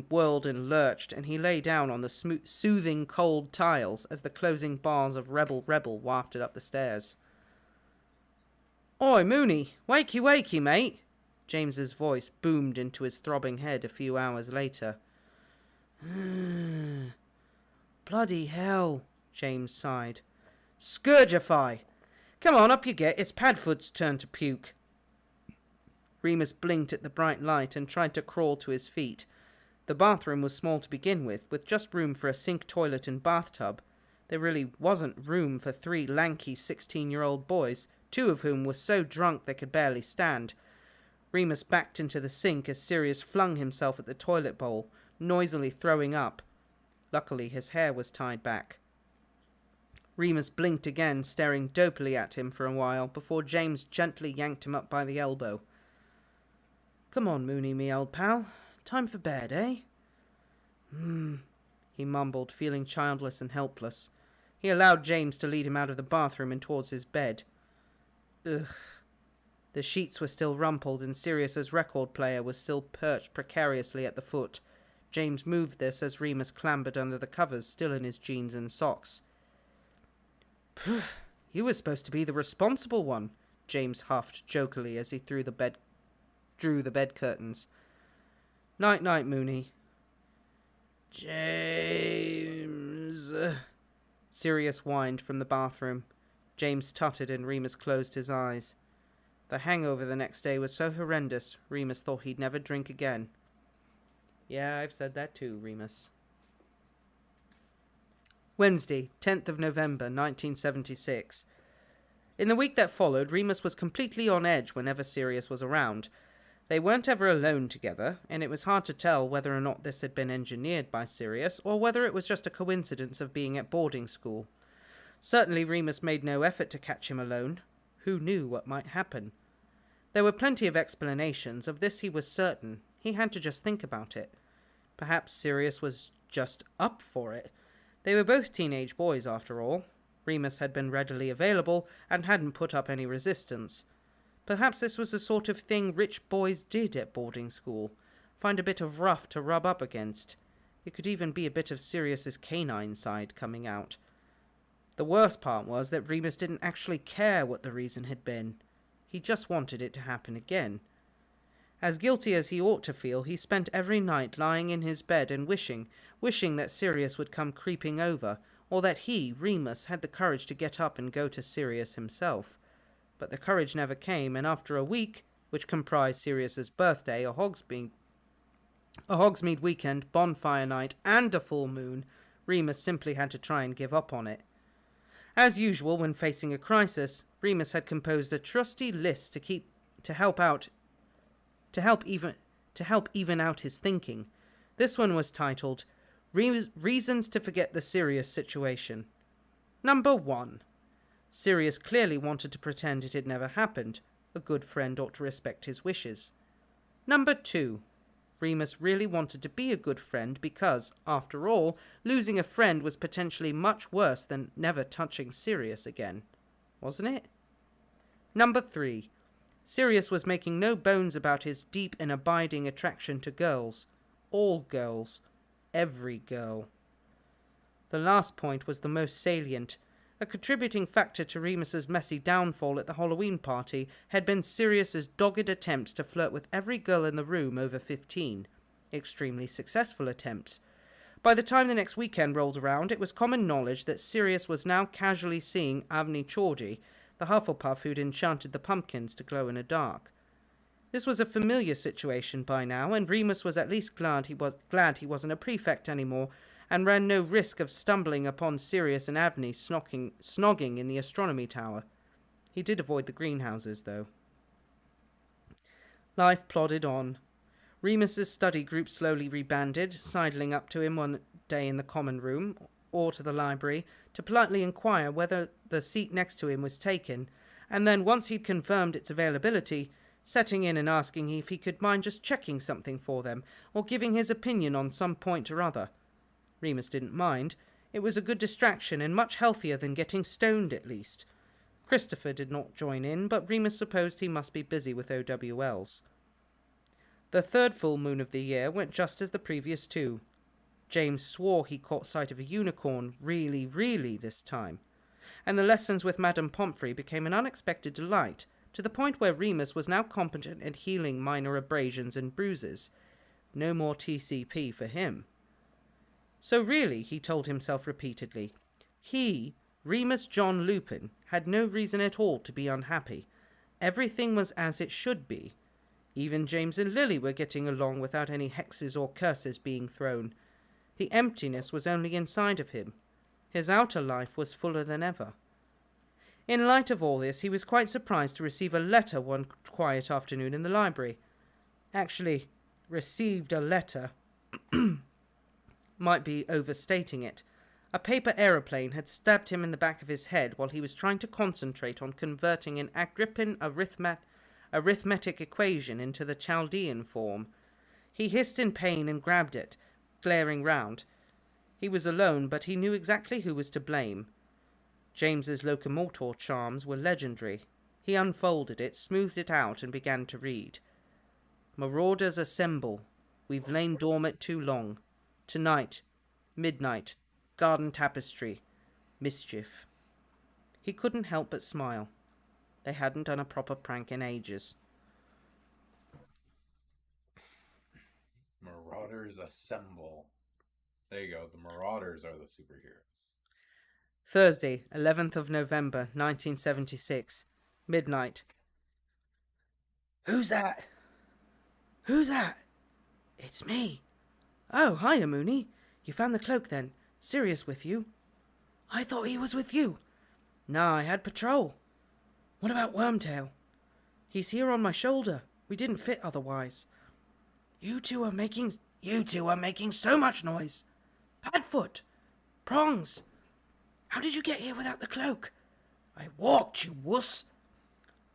whirled and lurched, and he lay down on the soothing cold tiles as the closing bars of Rebel Rebel wafted up the stairs. "Oi, Mooney, wakey wakey, mate!" James's voice boomed into his throbbing head a few hours later. "Bloody hell," James sighed. "Scourgify! Come on, up you get, it's Padfoot's turn to puke." Remus blinked at the bright light and tried to crawl to his feet. The bathroom was small to begin with just room for a sink toilet and bathtub. There really wasn't room for 3 lanky 16-year-old boys, 2 of whom were so drunk they could barely stand. Remus backed into the sink as Sirius flung himself at the toilet bowl, noisily throwing up. Luckily, his hair was tied back. Remus blinked again, staring dopily at him for a while, before James gently yanked him up by the elbow. "Come on, Mooney, me old pal. Time for bed, eh?" He mumbled, feeling childless and helpless. He allowed James to lead him out of the bathroom and towards his bed. Ugh. The sheets were still rumpled and Sirius's record player was still perched precariously at the foot. James moved this as Remus clambered under the covers, still in his jeans and socks. "Phew, you were supposed to be the responsible one," James huffed jokily as he drew the bed curtains. "Night-night, Mooney." "James," Sirius whined from the bathroom. James tutted and Remus closed his eyes. The hangover the next day was so horrendous, Remus thought he'd never drink again. Yeah, I've said that too, Remus. Wednesday, 10th of November, 1976. In the week that followed, Remus was completely on edge whenever Sirius was around. They weren't ever alone together, and it was hard to tell whether or not this had been engineered by Sirius, or whether it was just a coincidence of being at boarding school. Certainly Remus made no effort to catch him alone. Who knew what might happen? There were plenty of explanations, of this he was certain. He had to just think about it. Perhaps Sirius was just up for it. They were both teenage boys, after all. Remus had been readily available, and hadn't put up any resistance. Perhaps this was the sort of thing rich boys did at boarding school. find a bit of rough to rub up against. It could even be a bit of Sirius's canine side coming out. The worst part was that Remus didn't actually care what the reason had been. He just wanted it to happen again. As guilty as he ought to feel, he spent every night lying in his bed and wishing that Sirius would come creeping over, or that he, Remus, had the courage to get up and go to Sirius himself. But the courage never came, and after a week, which comprised Sirius's birthday, a Hogsmeade weekend, bonfire night, and a full moon, Remus simply had to try and give up on it. As usual, when facing a crisis, Remus had composed a trusty list to help even out his thinking. This one was titled Reasons to Forget the Sirius Situation. Number 1. Sirius clearly wanted to pretend it had never happened. A good friend ought to respect his wishes. Number 2. Remus really wanted to be a good friend because, after all, losing a friend was potentially much worse than never touching Sirius again. Wasn't it? Number 3. Sirius was making no bones about his deep and abiding attraction to girls. All girls. Every girl. The last point was the most salient. A contributing factor to Remus's messy downfall at the Halloween party had been Sirius's dogged attempts to flirt with every girl in the room over 15. Extremely successful attempts. By the time the next weekend rolled around, it was common knowledge that Sirius was now casually seeing Avni Chordy, the Hufflepuff who'd enchanted the pumpkins to glow in the dark. This was a familiar situation by now, and Remus was at least glad he wasn't a prefect anymore, and ran no risk of stumbling upon Sirius and Avni snogging in the astronomy tower. He did avoid the greenhouses, though. Life plodded on. Remus's study group slowly rebanded, sidling up to him one day in the common room, or to the library, to politely inquire whether the seat next to him was taken, and then, once he'd confirmed its availability, setting in and asking if he could mind just checking something for them, or giving his opinion on some point or other. Remus didn't mind. It was a good distraction and much healthier than getting stoned, at least. Christopher did not join in, but Remus supposed he must be busy with OWLs. The third full moon of the year went just as the previous two. James swore he caught sight of a unicorn really this time, and the lessons with Madame Pomfrey became an unexpected delight, to the point where Remus was now competent at healing minor abrasions and bruises. No more TCP for him. So really, he told himself repeatedly, he, Remus John Lupin, had no reason at all to be unhappy. Everything was as it should be. Even James and Lily were getting along without any hexes or curses being thrown. The emptiness was only inside of him. His outer life was fuller than ever. In light of all this, he was quite surprised to receive a letter one quiet afternoon in the library. Actually, received a letter might be overstating it. A paper aeroplane had stabbed him in the back of his head while he was trying to concentrate on converting an Agrippine arithmetic equation into the Chaldean form. He hissed in pain and grabbed it, glaring round. He was alone, but he knew exactly who was to blame. James's locomotor charms were legendary. He unfolded it, smoothed it out, and began to read. Marauders assemble. We've lain dormant too long. Tonight, midnight, garden tapestry, mischief. He couldn't help but smile. They hadn't done a proper prank in ages. Marauders assemble. There you go. The Marauders are the superheroes. Thursday, 11th of November, 1976. Midnight. Who's that? Who's that? It's me. Oh, hiya, Moony. You found the cloak, then? Sirius with you? I thought he was with you. No, I had patrol. What about Wormtail? He's here on my shoulder. We didn't fit otherwise. You two are making so much noise. Padfoot! Prongs! How did you get here without the cloak? I walked, you wuss.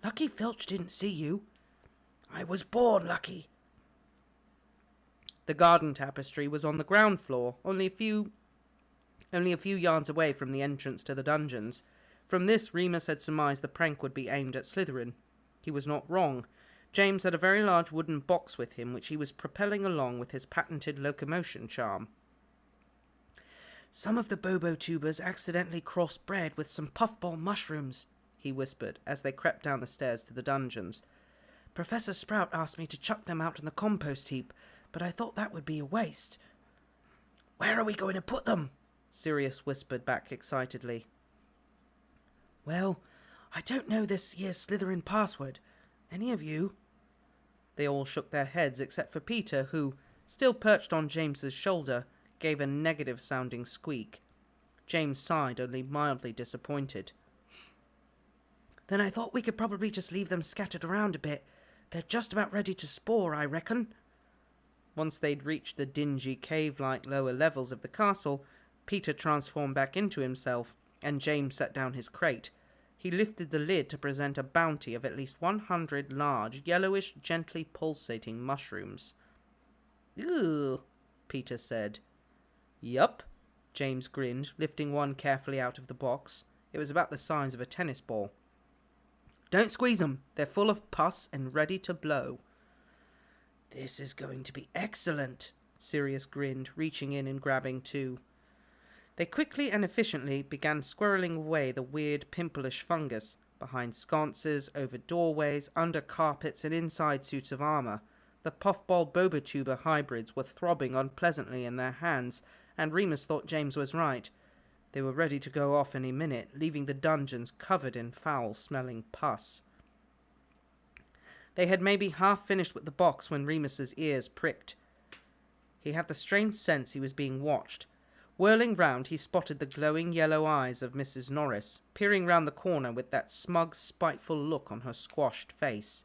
Lucky Filch didn't see you. I was born lucky. The garden tapestry was on the ground floor, only a few yards away from the entrance to the dungeons. From this, Remus had surmised the prank would be aimed at Slytherin. He was not wrong. James had a very large wooden box with him, which he was propelling along with his patented locomotion charm. "Some of the bobo tubers accidentally crossbred with some puffball mushrooms," he whispered as they crept down the stairs to the dungeons. "Professor Sprout asked me to chuck them out in the compost heap, but I thought that would be a waste." "Where are we going to put them?" Sirius whispered back excitedly. "Well, I don't know this year's Slytherin password. Any of you?" They all shook their heads except for Peter, who, still perched on James's shoulder, gave a negative-sounding squeak. James sighed, only mildly disappointed. "Then I thought we could probably just leave them scattered around a bit. They're just about ready to spore, I reckon." Once they'd reached the dingy, cave-like lower levels of the castle, Peter transformed back into himself, and James set down his crate. He lifted the lid to present a bounty of at least 100 large, yellowish, gently pulsating mushrooms. "Ugh," Peter said. "Yup," James grinned, lifting one carefully out of the box. It was about the size of a tennis ball. "Don't squeeze 'em. They're full of pus and ready to blow." "This is going to be excellent," Sirius grinned, reaching in and grabbing two. They quickly and efficiently began squirreling away the weird pimplish fungus, behind sconces, over doorways, under carpets and inside suits of armour. The puffball bobotuber hybrids were throbbing unpleasantly in their hands, and Remus thought James was right. They were ready to go off any minute, leaving the dungeons covered in foul-smelling pus. They had maybe half finished with the box when Remus's ears pricked. He had the strange sense he was being watched. Whirling round, he spotted the glowing yellow eyes of Mrs. Norris, peering round the corner with that smug, spiteful look on her squashed face.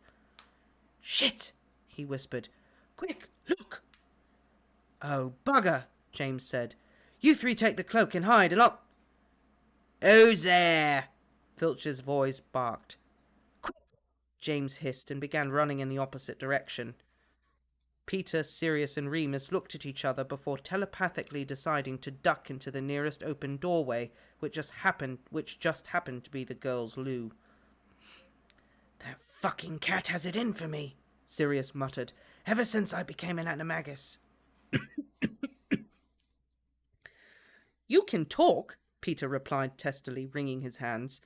"Shit!" he whispered. "Quick, look!" "Oh, bugger!" James said. "You three take the cloak and hide, and I'll—" "Who's there?" Filch's voice barked. "Quick!" James hissed and began running in the opposite direction. Peter, Sirius, and Remus looked at each other before telepathically deciding to duck into the nearest open doorway, which just happened to be the girls' loo. "That fucking cat has it in for me," Sirius muttered, "ever since I became an animagus." "You can talk," Peter replied testily, wringing his hands.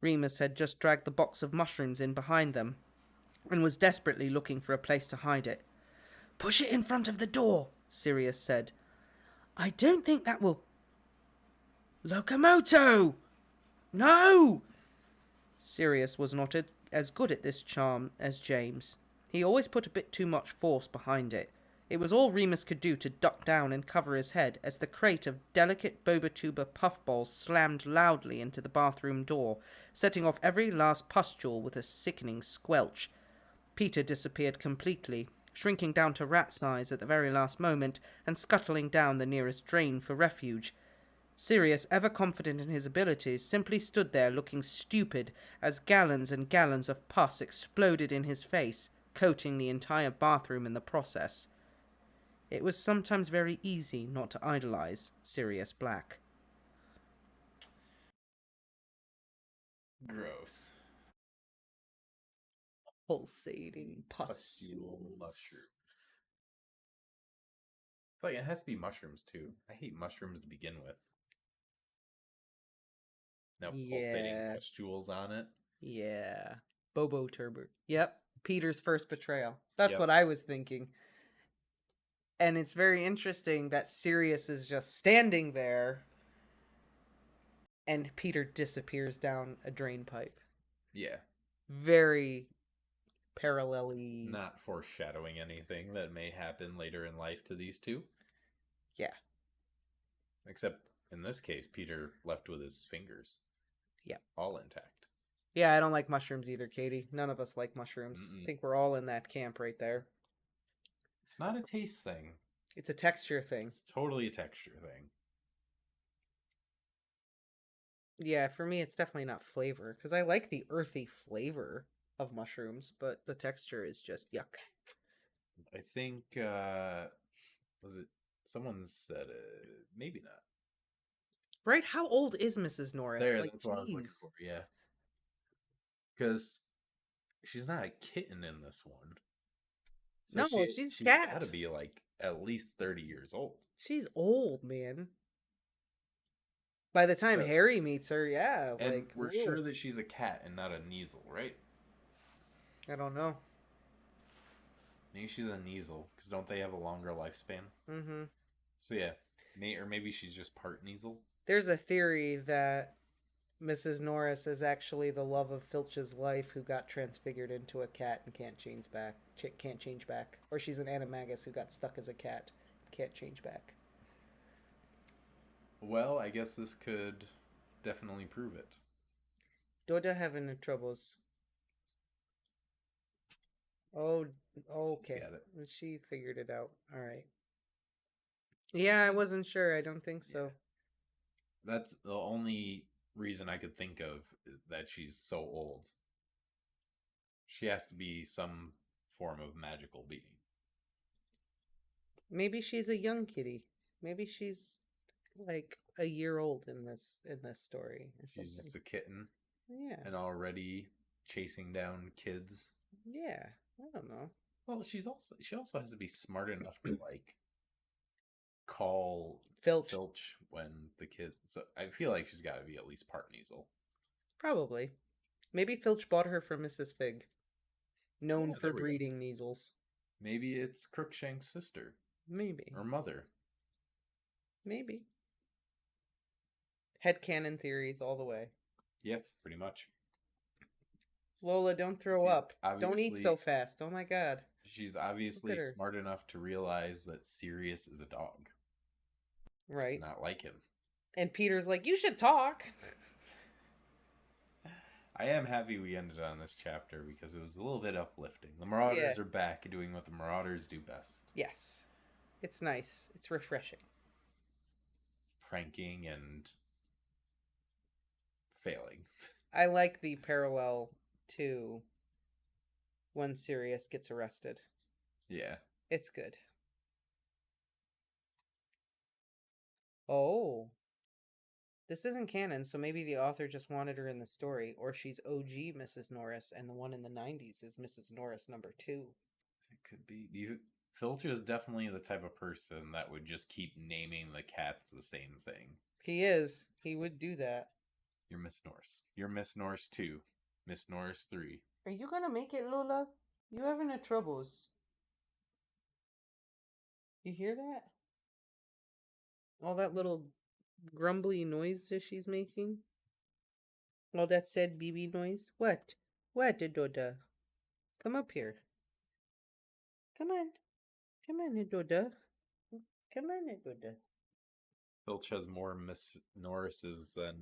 Remus had just dragged the box of mushrooms in behind them, and was desperately looking for a place to hide it. "Push it in front of the door," Sirius said. "I don't think that will—" "Locomoto! No!" Sirius was not as good at this charm as James. He always put a bit too much force behind it. It was all Remus could do to duck down and cover his head as the crate of delicate bobotuber puffballs slammed loudly into the bathroom door, setting off every last pustule with a sickening squelch. Peter disappeared completely, shrinking down to rat size at the very last moment and scuttling down the nearest drain for refuge. Sirius, ever confident in his abilities, simply stood there looking stupid as gallons and gallons of pus exploded in his face, coating the entire bathroom in the process. It was sometimes very easy not to idolize Sirius Black. Gross. Pulsating Pustule mushrooms. It's like, it has to be mushrooms, too. I hate mushrooms to begin with. Now pulsating pustules on it. Yeah. Bobo Turbo. Yep. Peter's first betrayal. That's Yep. what I was thinking. And it's very interesting that Sirius is just standing there and Peter disappears down a drain pipe. Yeah. Very parallel-y. Not foreshadowing anything that may happen later in life to these two. Yeah. Except in this case, Peter left with his fingers. Yeah. All intact. Yeah, I don't like mushrooms either, Katie. None of us like mushrooms. Mm-mm. I think we're all in that camp right there. It's not a taste thing. It's a texture thing. It's totally a texture thing. Yeah, for me, it's definitely not flavor, because I like the earthy flavor of mushrooms, but the texture is just yuck. I think, was it, someone said, maybe not. Right? How old is Mrs. Norris? There, like, that's what I was looking for, yeah. Because she's not a kitten in this one. So No, she's she's got to cat. be like at least 30 years old. She's old, man. By the time So, Harry meets her, yeah, and like, we're whoa. sure that she's a cat and not a Kneasel, right? I don't know. Maybe she's a Kneasel because don't they have a longer lifespan? Mm-hmm. So yeah, or maybe she's just part Kneasel. There's a theory that Mrs. Norris is actually the love of Filch's life who got transfigured into a cat and can't change back. Can't change back. Or she's an animagus who got stuck as a cat, can't change back. Well, I guess this could definitely prove it. Doda having troubles. Oh, okay. She got it. She figured it out. All right. Yeah, I wasn't sure. I don't think so. Yeah. That's the only reason I could think of is that she's so old. She has to be some form of magical being. Maybe she's a young kitty. Maybe she's like a year old in this story or something. She's just a kitten. Yeah. And already chasing down kids. Yeah. I don't know. Well, she also has to be smart enough to like call Filch. when the kids. So I feel like she's got to be at least part Kneasel. Probably. Maybe Filch bought her from Mrs. Fig, known for breeding Kneasels. Maybe it's Crookshank's sister. Maybe. Or mother. Maybe. Headcanon theories all the way. Yeah, pretty much. Lola, don't throw up. Don't eat so fast. Oh my god. She's obviously smart enough to realize that Sirius is a dog. Right. It's not like him. And Peter's like, you should talk. I am happy we ended on this chapter because it was a little bit uplifting. The Marauders are back doing what the Marauders do best. Yes. It's nice. It's refreshing. Pranking and failing. I like the parallel to when Sirius gets arrested. Yeah. It's good. Oh. This isn't canon, so maybe the author just wanted her in the story, or she's OG Mrs. Norris, and the one in the 90s is Mrs. Norris number 2. It could be. Filch is definitely the type of person that would just keep naming the cats the same thing. He is. He would do that. You're Miss Norris. You're Miss Norris 2. Miss Norris 3. Are you gonna make it, Lola? You having a troubles. You hear that? All that little grumbly noise that she's making? All that said BB noise? What? What, Doda? Come up here. Come on. Come on, Doda. Come on, Doda. Filch has more Miss Norrises than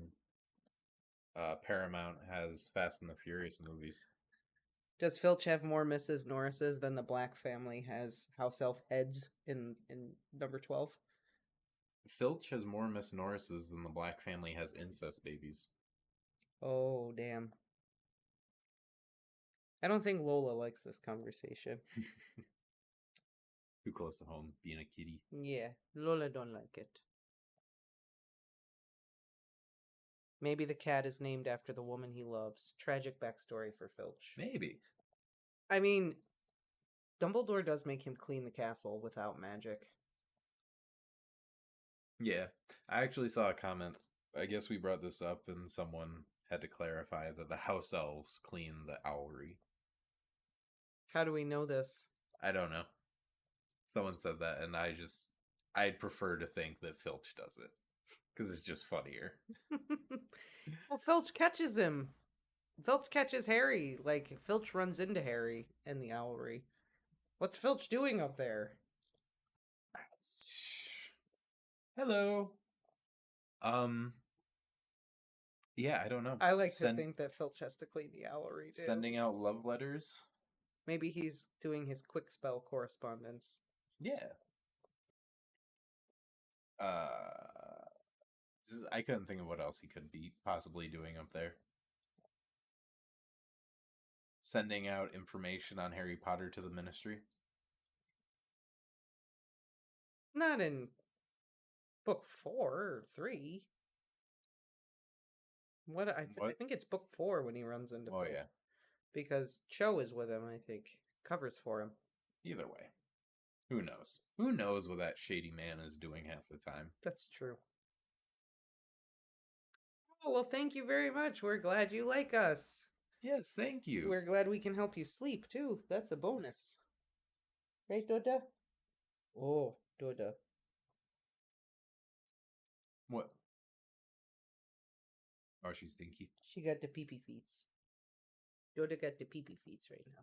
Paramount has Fast and the Furious movies. Does Filch have more Mrs. Norrises than the Black family has house elf heads in number 12? Filch has more Miss Norrises than the Black family has incest babies. Oh, damn. I don't think Lola likes this conversation. Too close to home, being a kitty. Yeah, Lola don't like it. Maybe the cat is named after the woman he loves. Tragic backstory for Filch. Maybe. I mean, Dumbledore does make him clean the castle without magic. Yeah. I actually saw a comment. I guess we brought this up and someone had to clarify that the house elves clean the owlery. How do we know this? I don't know. Someone said that, and I'd prefer to think that Filch does it. Because it's just funnier. Well, Filch catches him. Filch catches Harry. Like, Filch runs into Harry in the owlery. What's Filch doing up there? Hello. Yeah, I don't know. I like to think that Filch has to clean the owlery, too. Sending out love letters? Maybe he's doing his quick spell correspondence. Yeah. I couldn't think of what else he could be possibly doing up there. Sending out information on Harry Potter to the Ministry? Not in book 4 or 3. I think it's book 4 when he runs into. Oh, yeah. because Cho is with him, I think. Covers for him. Either way, who knows? Who knows what that shady man is doing half the time? That's true. Oh, well, thank you very much. We're glad you like us. Yes, thank you. We're glad we can help you sleep, too. That's a bonus. Right, Doda? Oh, Doda. What? Oh, she's stinky. She got the pee-pee feets. Doda got the pee-pee feets right now.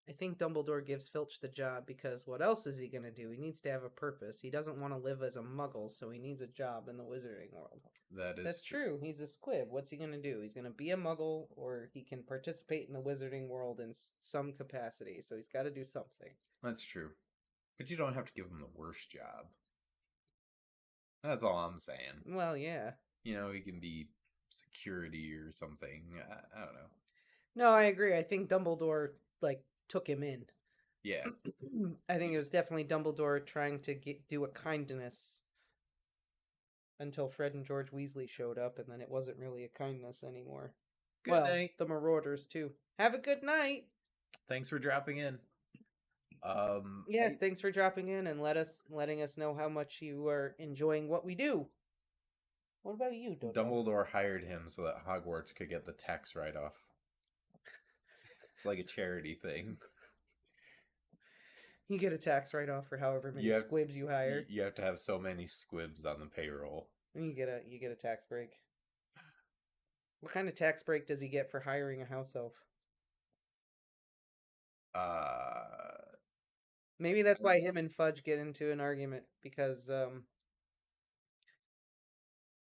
I think Dumbledore gives Filch the job because what else is he going to do? He needs to have a purpose. He doesn't want to live as a muggle, so he needs a job in the wizarding world. That's true. He's a squib. What's he going to do? He's going to be a muggle, or he can participate in the wizarding world in some capacity, so he's got to do something. That's true. But you don't have to give him the worst job. That's all I'm saying. Well, yeah. You know, he can be security or something. I don't know. No, I agree. I think Dumbledore, took him in. Yeah. I think it was definitely Dumbledore trying to do a kindness until Fred and George Weasley showed up, and then it wasn't really a kindness anymore. Good night. The Marauders, too. Have a good night. Thanks for dropping in. Yes, thanks for dropping in and letting us know how much you are enjoying what we do. What about you, Dodo? Dumbledore hired him so that Hogwarts could get the tax write-off. It's like a charity thing. You get a tax write-off for however many squibs you hire. You have to have so many squibs on the payroll. And you get a tax break. What kind of tax break does he get for hiring a house elf? Maybe that's why him and Fudge get into an argument, because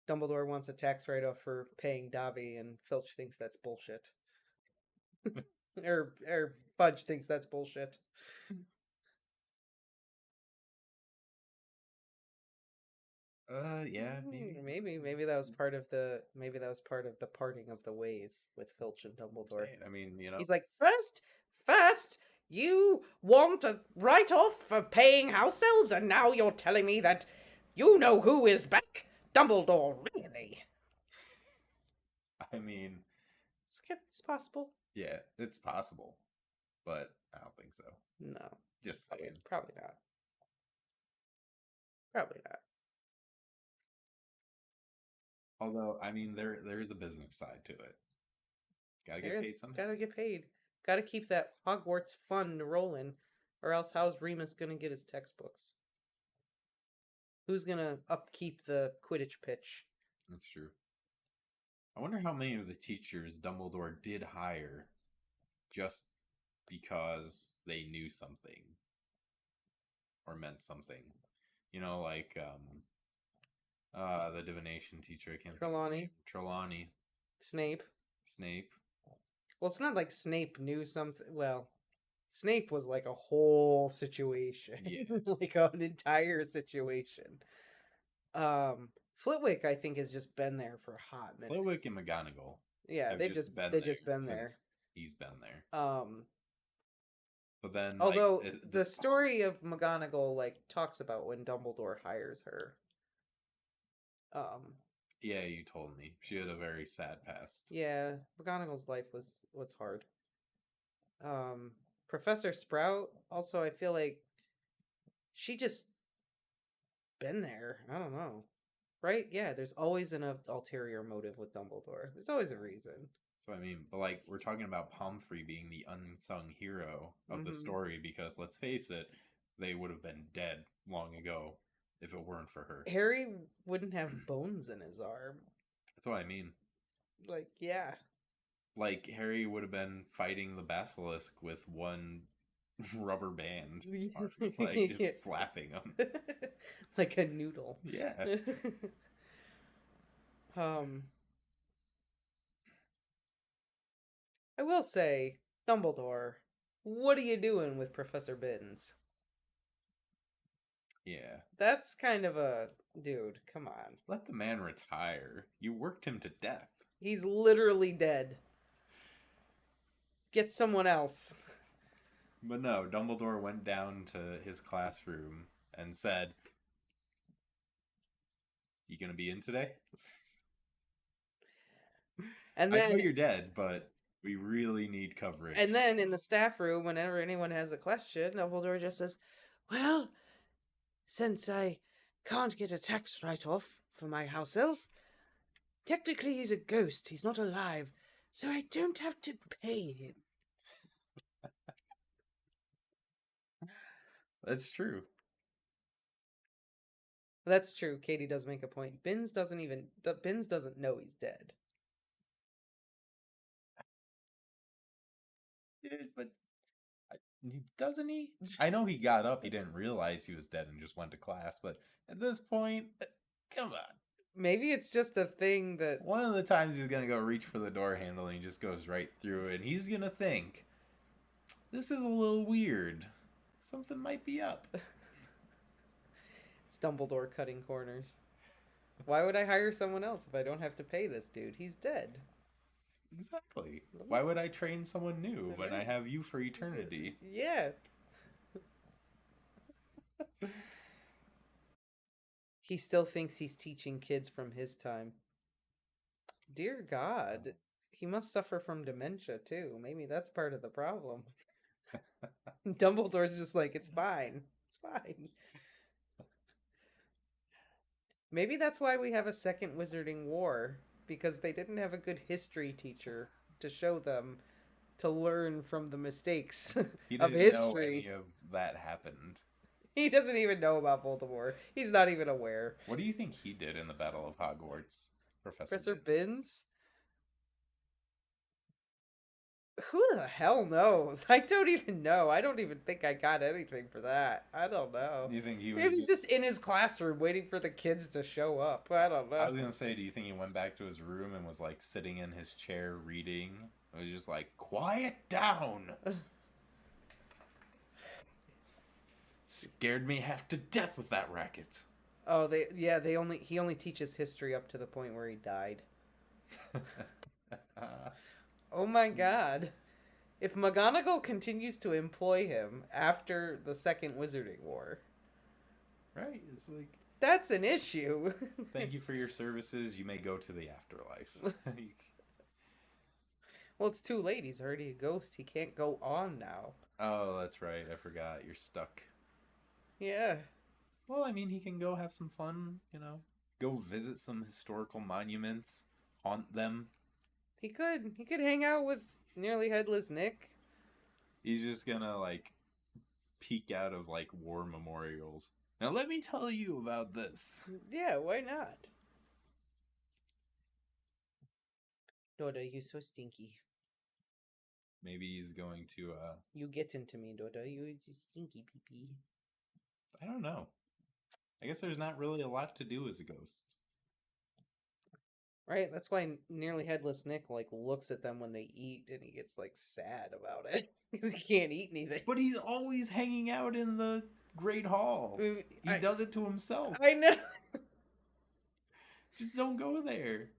Dumbledore wants a tax write-off for paying Dobby, and Filch thinks that's bullshit. or Fudge thinks that's bullshit. Yeah, maybe that was part of the parting of the ways with Filch and Dumbledore. I mean, you know, he's like, first, you want a write-off for paying house elves, and now you're telling me that you know who is back, Dumbledore, really? I mean, it's possible. Yeah, it's possible, but I don't think so. No, just saying. Probably not. Probably not. Although, I mean, there is a business side to it. Gotta get paid somehow. Gotta get paid. Gotta keep that Hogwarts fund rolling, or else how's Remus gonna get his textbooks? Who's gonna upkeep the Quidditch pitch? That's true. I wonder how many of the teachers Dumbledore did hire just because they knew something or meant something. You know, like the divination teacher, I can't Trelawney. Snape. Well, it's not like Snape knew something. Well, Snape was like a whole situation. Yeah. Like an entire situation. Flitwick, I think, has just been there for a hot minute. Flitwick and McGonagall. Yeah, they've just been there. He's been there. But then, although the story of McGonagall talks about when Dumbledore hires her. Yeah, you told me she had a very sad past. Yeah, McGonagall's life was hard. Professor Sprout, also, I feel like she just been there. I don't know. Right? Yeah, there's always an ulterior motive with Dumbledore. There's always a reason. So, I mean, but we're talking about Pomfrey being the unsung hero of the story because, let's face it, they would have been dead long ago if it weren't for her. Harry wouldn't have bones in his arm. That's what I mean. Yeah. Harry would have been fighting the basilisk with one rubber band. Just slapping him. Like a noodle. Yeah. I will say, Dumbledore, what are you doing with Professor Binns? Yeah. That's kind of a... Dude, come on. Let the man retire. You worked him to death. He's literally dead. Get someone else. But no, Dumbledore went down to his classroom and said, "You gonna be in today?" And then, I know you're dead, but We really need coverage. And then in the staff room, whenever anyone has a question, Dumbledore just says, "Well, since I can't get a tax write-off for my house elf, technically he's a ghost. He's not alive, so I don't have to pay him." That's true. That's true. Katie does make a point. Binns doesn't know he's dead. Yeah, but doesn't he? I know he got up. He didn't realize he was dead and just went to class. But at this point, come on. Maybe it's just a thing that One of the times he's gonna go reach for the door handle and he just goes right through it. And he's gonna think, this is a little weird. Something might be up. it's Dumbledore cutting corners. Why would I hire someone else if I don't have to pay this dude? He's dead. Exactly. Why would I train someone new when I have you for eternity? Yeah. He still thinks he's teaching kids from his time. Dear God, he must suffer from dementia too. Maybe that's part of the problem. Dumbledore's just like, it's fine. It's fine. Maybe that's why we have a second Wizarding War, because they didn't have a good history teacher to show them to learn from the mistakes He of didn't know history. any of that happened. He doesn't even know about Voldemort. He's not even aware. What do you think he did in the Battle of Hogwarts, Professor Binns? Who the hell knows? I don't even know. I don't even think I got anything for that. I don't know. Do you think he was Maybe he's just in his classroom waiting for the kids to show up. I don't know. I was gonna say, do you think he went back to his room and was like sitting in his chair reading? It was just like, quiet down. Scared me half to death with that racket. Oh, he only teaches history up to the point where he died. Oh my God. If McGonagall continues to employ him after the Second Wizarding War, right? It's like, that's an issue. thank you for your services. You may go to the afterlife. Well, it's too late. He's already a ghost. He can't go on now. Oh, that's right. I forgot. You're stuck. Yeah. Well, I mean, he can go have some fun, go visit some historical monuments, haunt them. He could. He could hang out with Nearly Headless Nick. He's just gonna, peek out of, war memorials. Now, let me tell you about this. Yeah, why not? Dodo, you so stinky. Maybe he's going to, You get into me, Dodo. You stinky pee-pee. I don't know. I guess there's not really a lot to do as a ghost. Right? That's why Nearly Headless Nick, looks at them when they eat and he gets, sad about it. Because he can't eat anything. But he's always hanging out in the Great Hall. He does it to himself. I know. Just don't go there.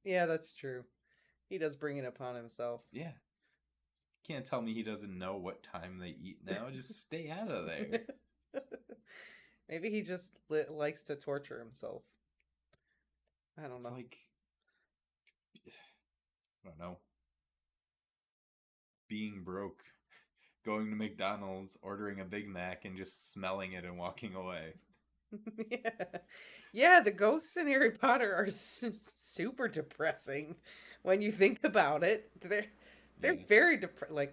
Yeah, that's true. He does bring it upon himself. Yeah. Can't tell me he doesn't know what time they eat now. Just stay out of there. Maybe he just likes to torture himself. I don't know. I don't know. Being broke, going to McDonald's, ordering a Big Mac, and just smelling it and walking away. Yeah, the ghosts in Harry Potter are super depressing when you think about it. They're very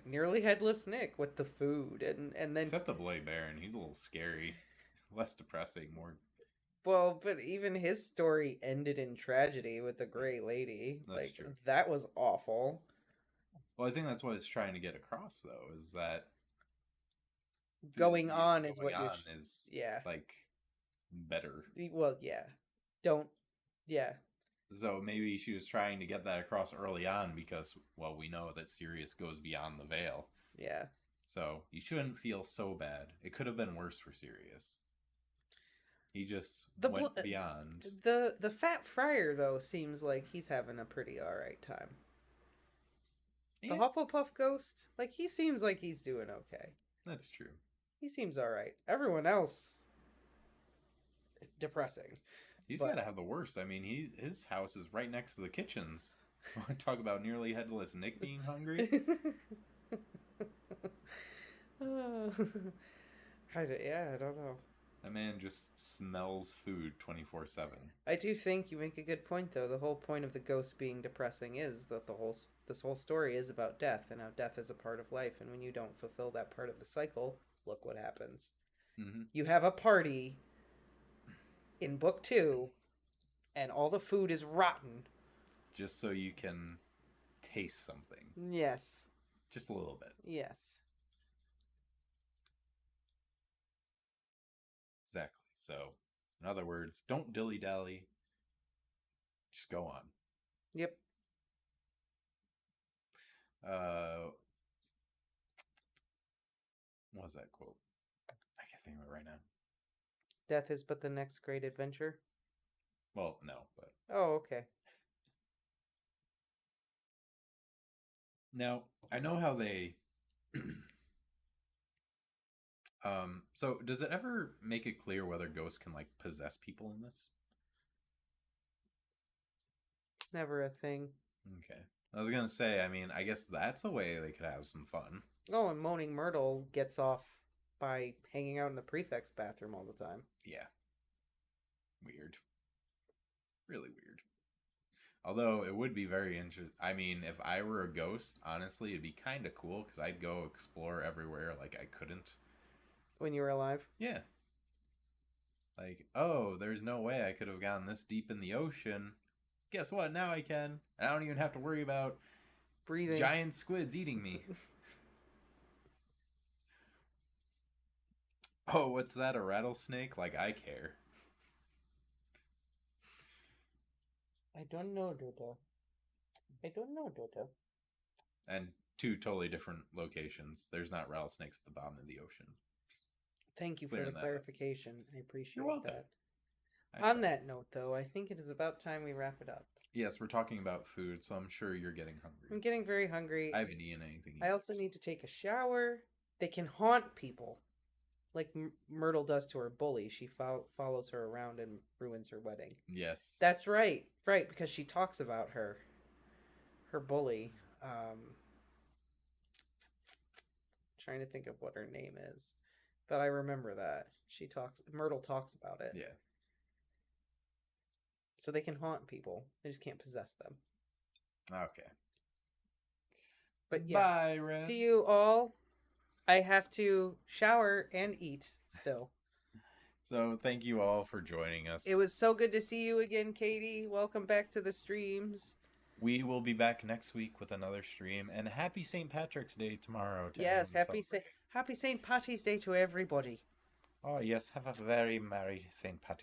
Nearly Headless Nick with the food and then except the Blade Baron, he's a little scary, less depressing, more. Well, but even his story ended in tragedy with the Grey Lady. That's true. That was awful. Well, I think that's what it's trying to get across, though, is that going on is what you're is yeah, better. Well, yeah. Don't yeah. So maybe she was trying to get that across early on because, well, we know that Sirius goes beyond the veil. Yeah. So you shouldn't feel so bad. It could have been worse for Sirius. He just went beyond. The Fat Friar, though, seems like he's having a pretty alright time. Yeah. The Hufflepuff ghost, he seems like he's doing okay. That's true. He seems alright. Everyone else, depressing. He's got to have the worst. I mean, his house is right next to the kitchens. Want to talk about nearly headless Nick being hungry? Yeah, I don't know. That man just smells food 24/7. I do think you make a good point, though. The whole point of the ghost being depressing is that this whole story is about death and how death is a part of life. And when you don't fulfill that part of the cycle, look what happens. Mm-hmm. You have a party in book 2, and all the food is rotten. Just so you can taste something. Yes. Just a little bit. Yes. Exactly. So, in other words, don't dilly-dally. Just go on. Yep. What was that quote? I can't think of it right now. Death is but the next great adventure. Well, no, but... Oh, okay. Now, I know how they... so does it ever make it clear whether ghosts can, like, possess people in this? Never a thing. Okay. I was gonna say, I mean, I guess that's a way they could have some fun. Oh, and Moaning Myrtle gets off by hanging out in the prefect's bathroom all the time. Yeah. Weird. Really weird. Although it would be very interesting. I mean, if I were a ghost, honestly, it'd be kind of cool because I'd go explore everywhere like I couldn't. When you were alive? Yeah. Like, oh, there's no way I could have gotten this deep in the ocean. Guess what? Now I can. I don't even have to worry about Breathing. giant squids eating me. Oh, what's that? A rattlesnake? Like, I care. I don't know, Dodo. I don't know, Dodo. And 2 totally different locations. There's not rattlesnakes at the bottom of the ocean. Thank you for the clarification. I appreciate You're welcome. that. On that note, though, I think it is about time we wrap it up. Yes, we're talking about food, so I'm sure you're getting hungry. I'm getting very hungry. I haven't eaten anything yet. I also need to take a shower. They can haunt people. Like Myrtle does to her bully. She follows her around and ruins her wedding. Yes. That's right. Right, because she talks about her bully. Trying to think of what her name is. But I remember that. Myrtle talks about it. Yeah. So they can haunt people. They just can't possess them. Okay. But yes. Bye, Red. See you all. I have to shower and eat still. So thank you all for joining us. It was so good to see you again, Katie. Welcome back to the streams. We will be back next week with another stream. And happy St. Patrick's Day tomorrow. Yes, happy St. Patty's Day to everybody. Oh, yes. Have a very merry St. Patrick's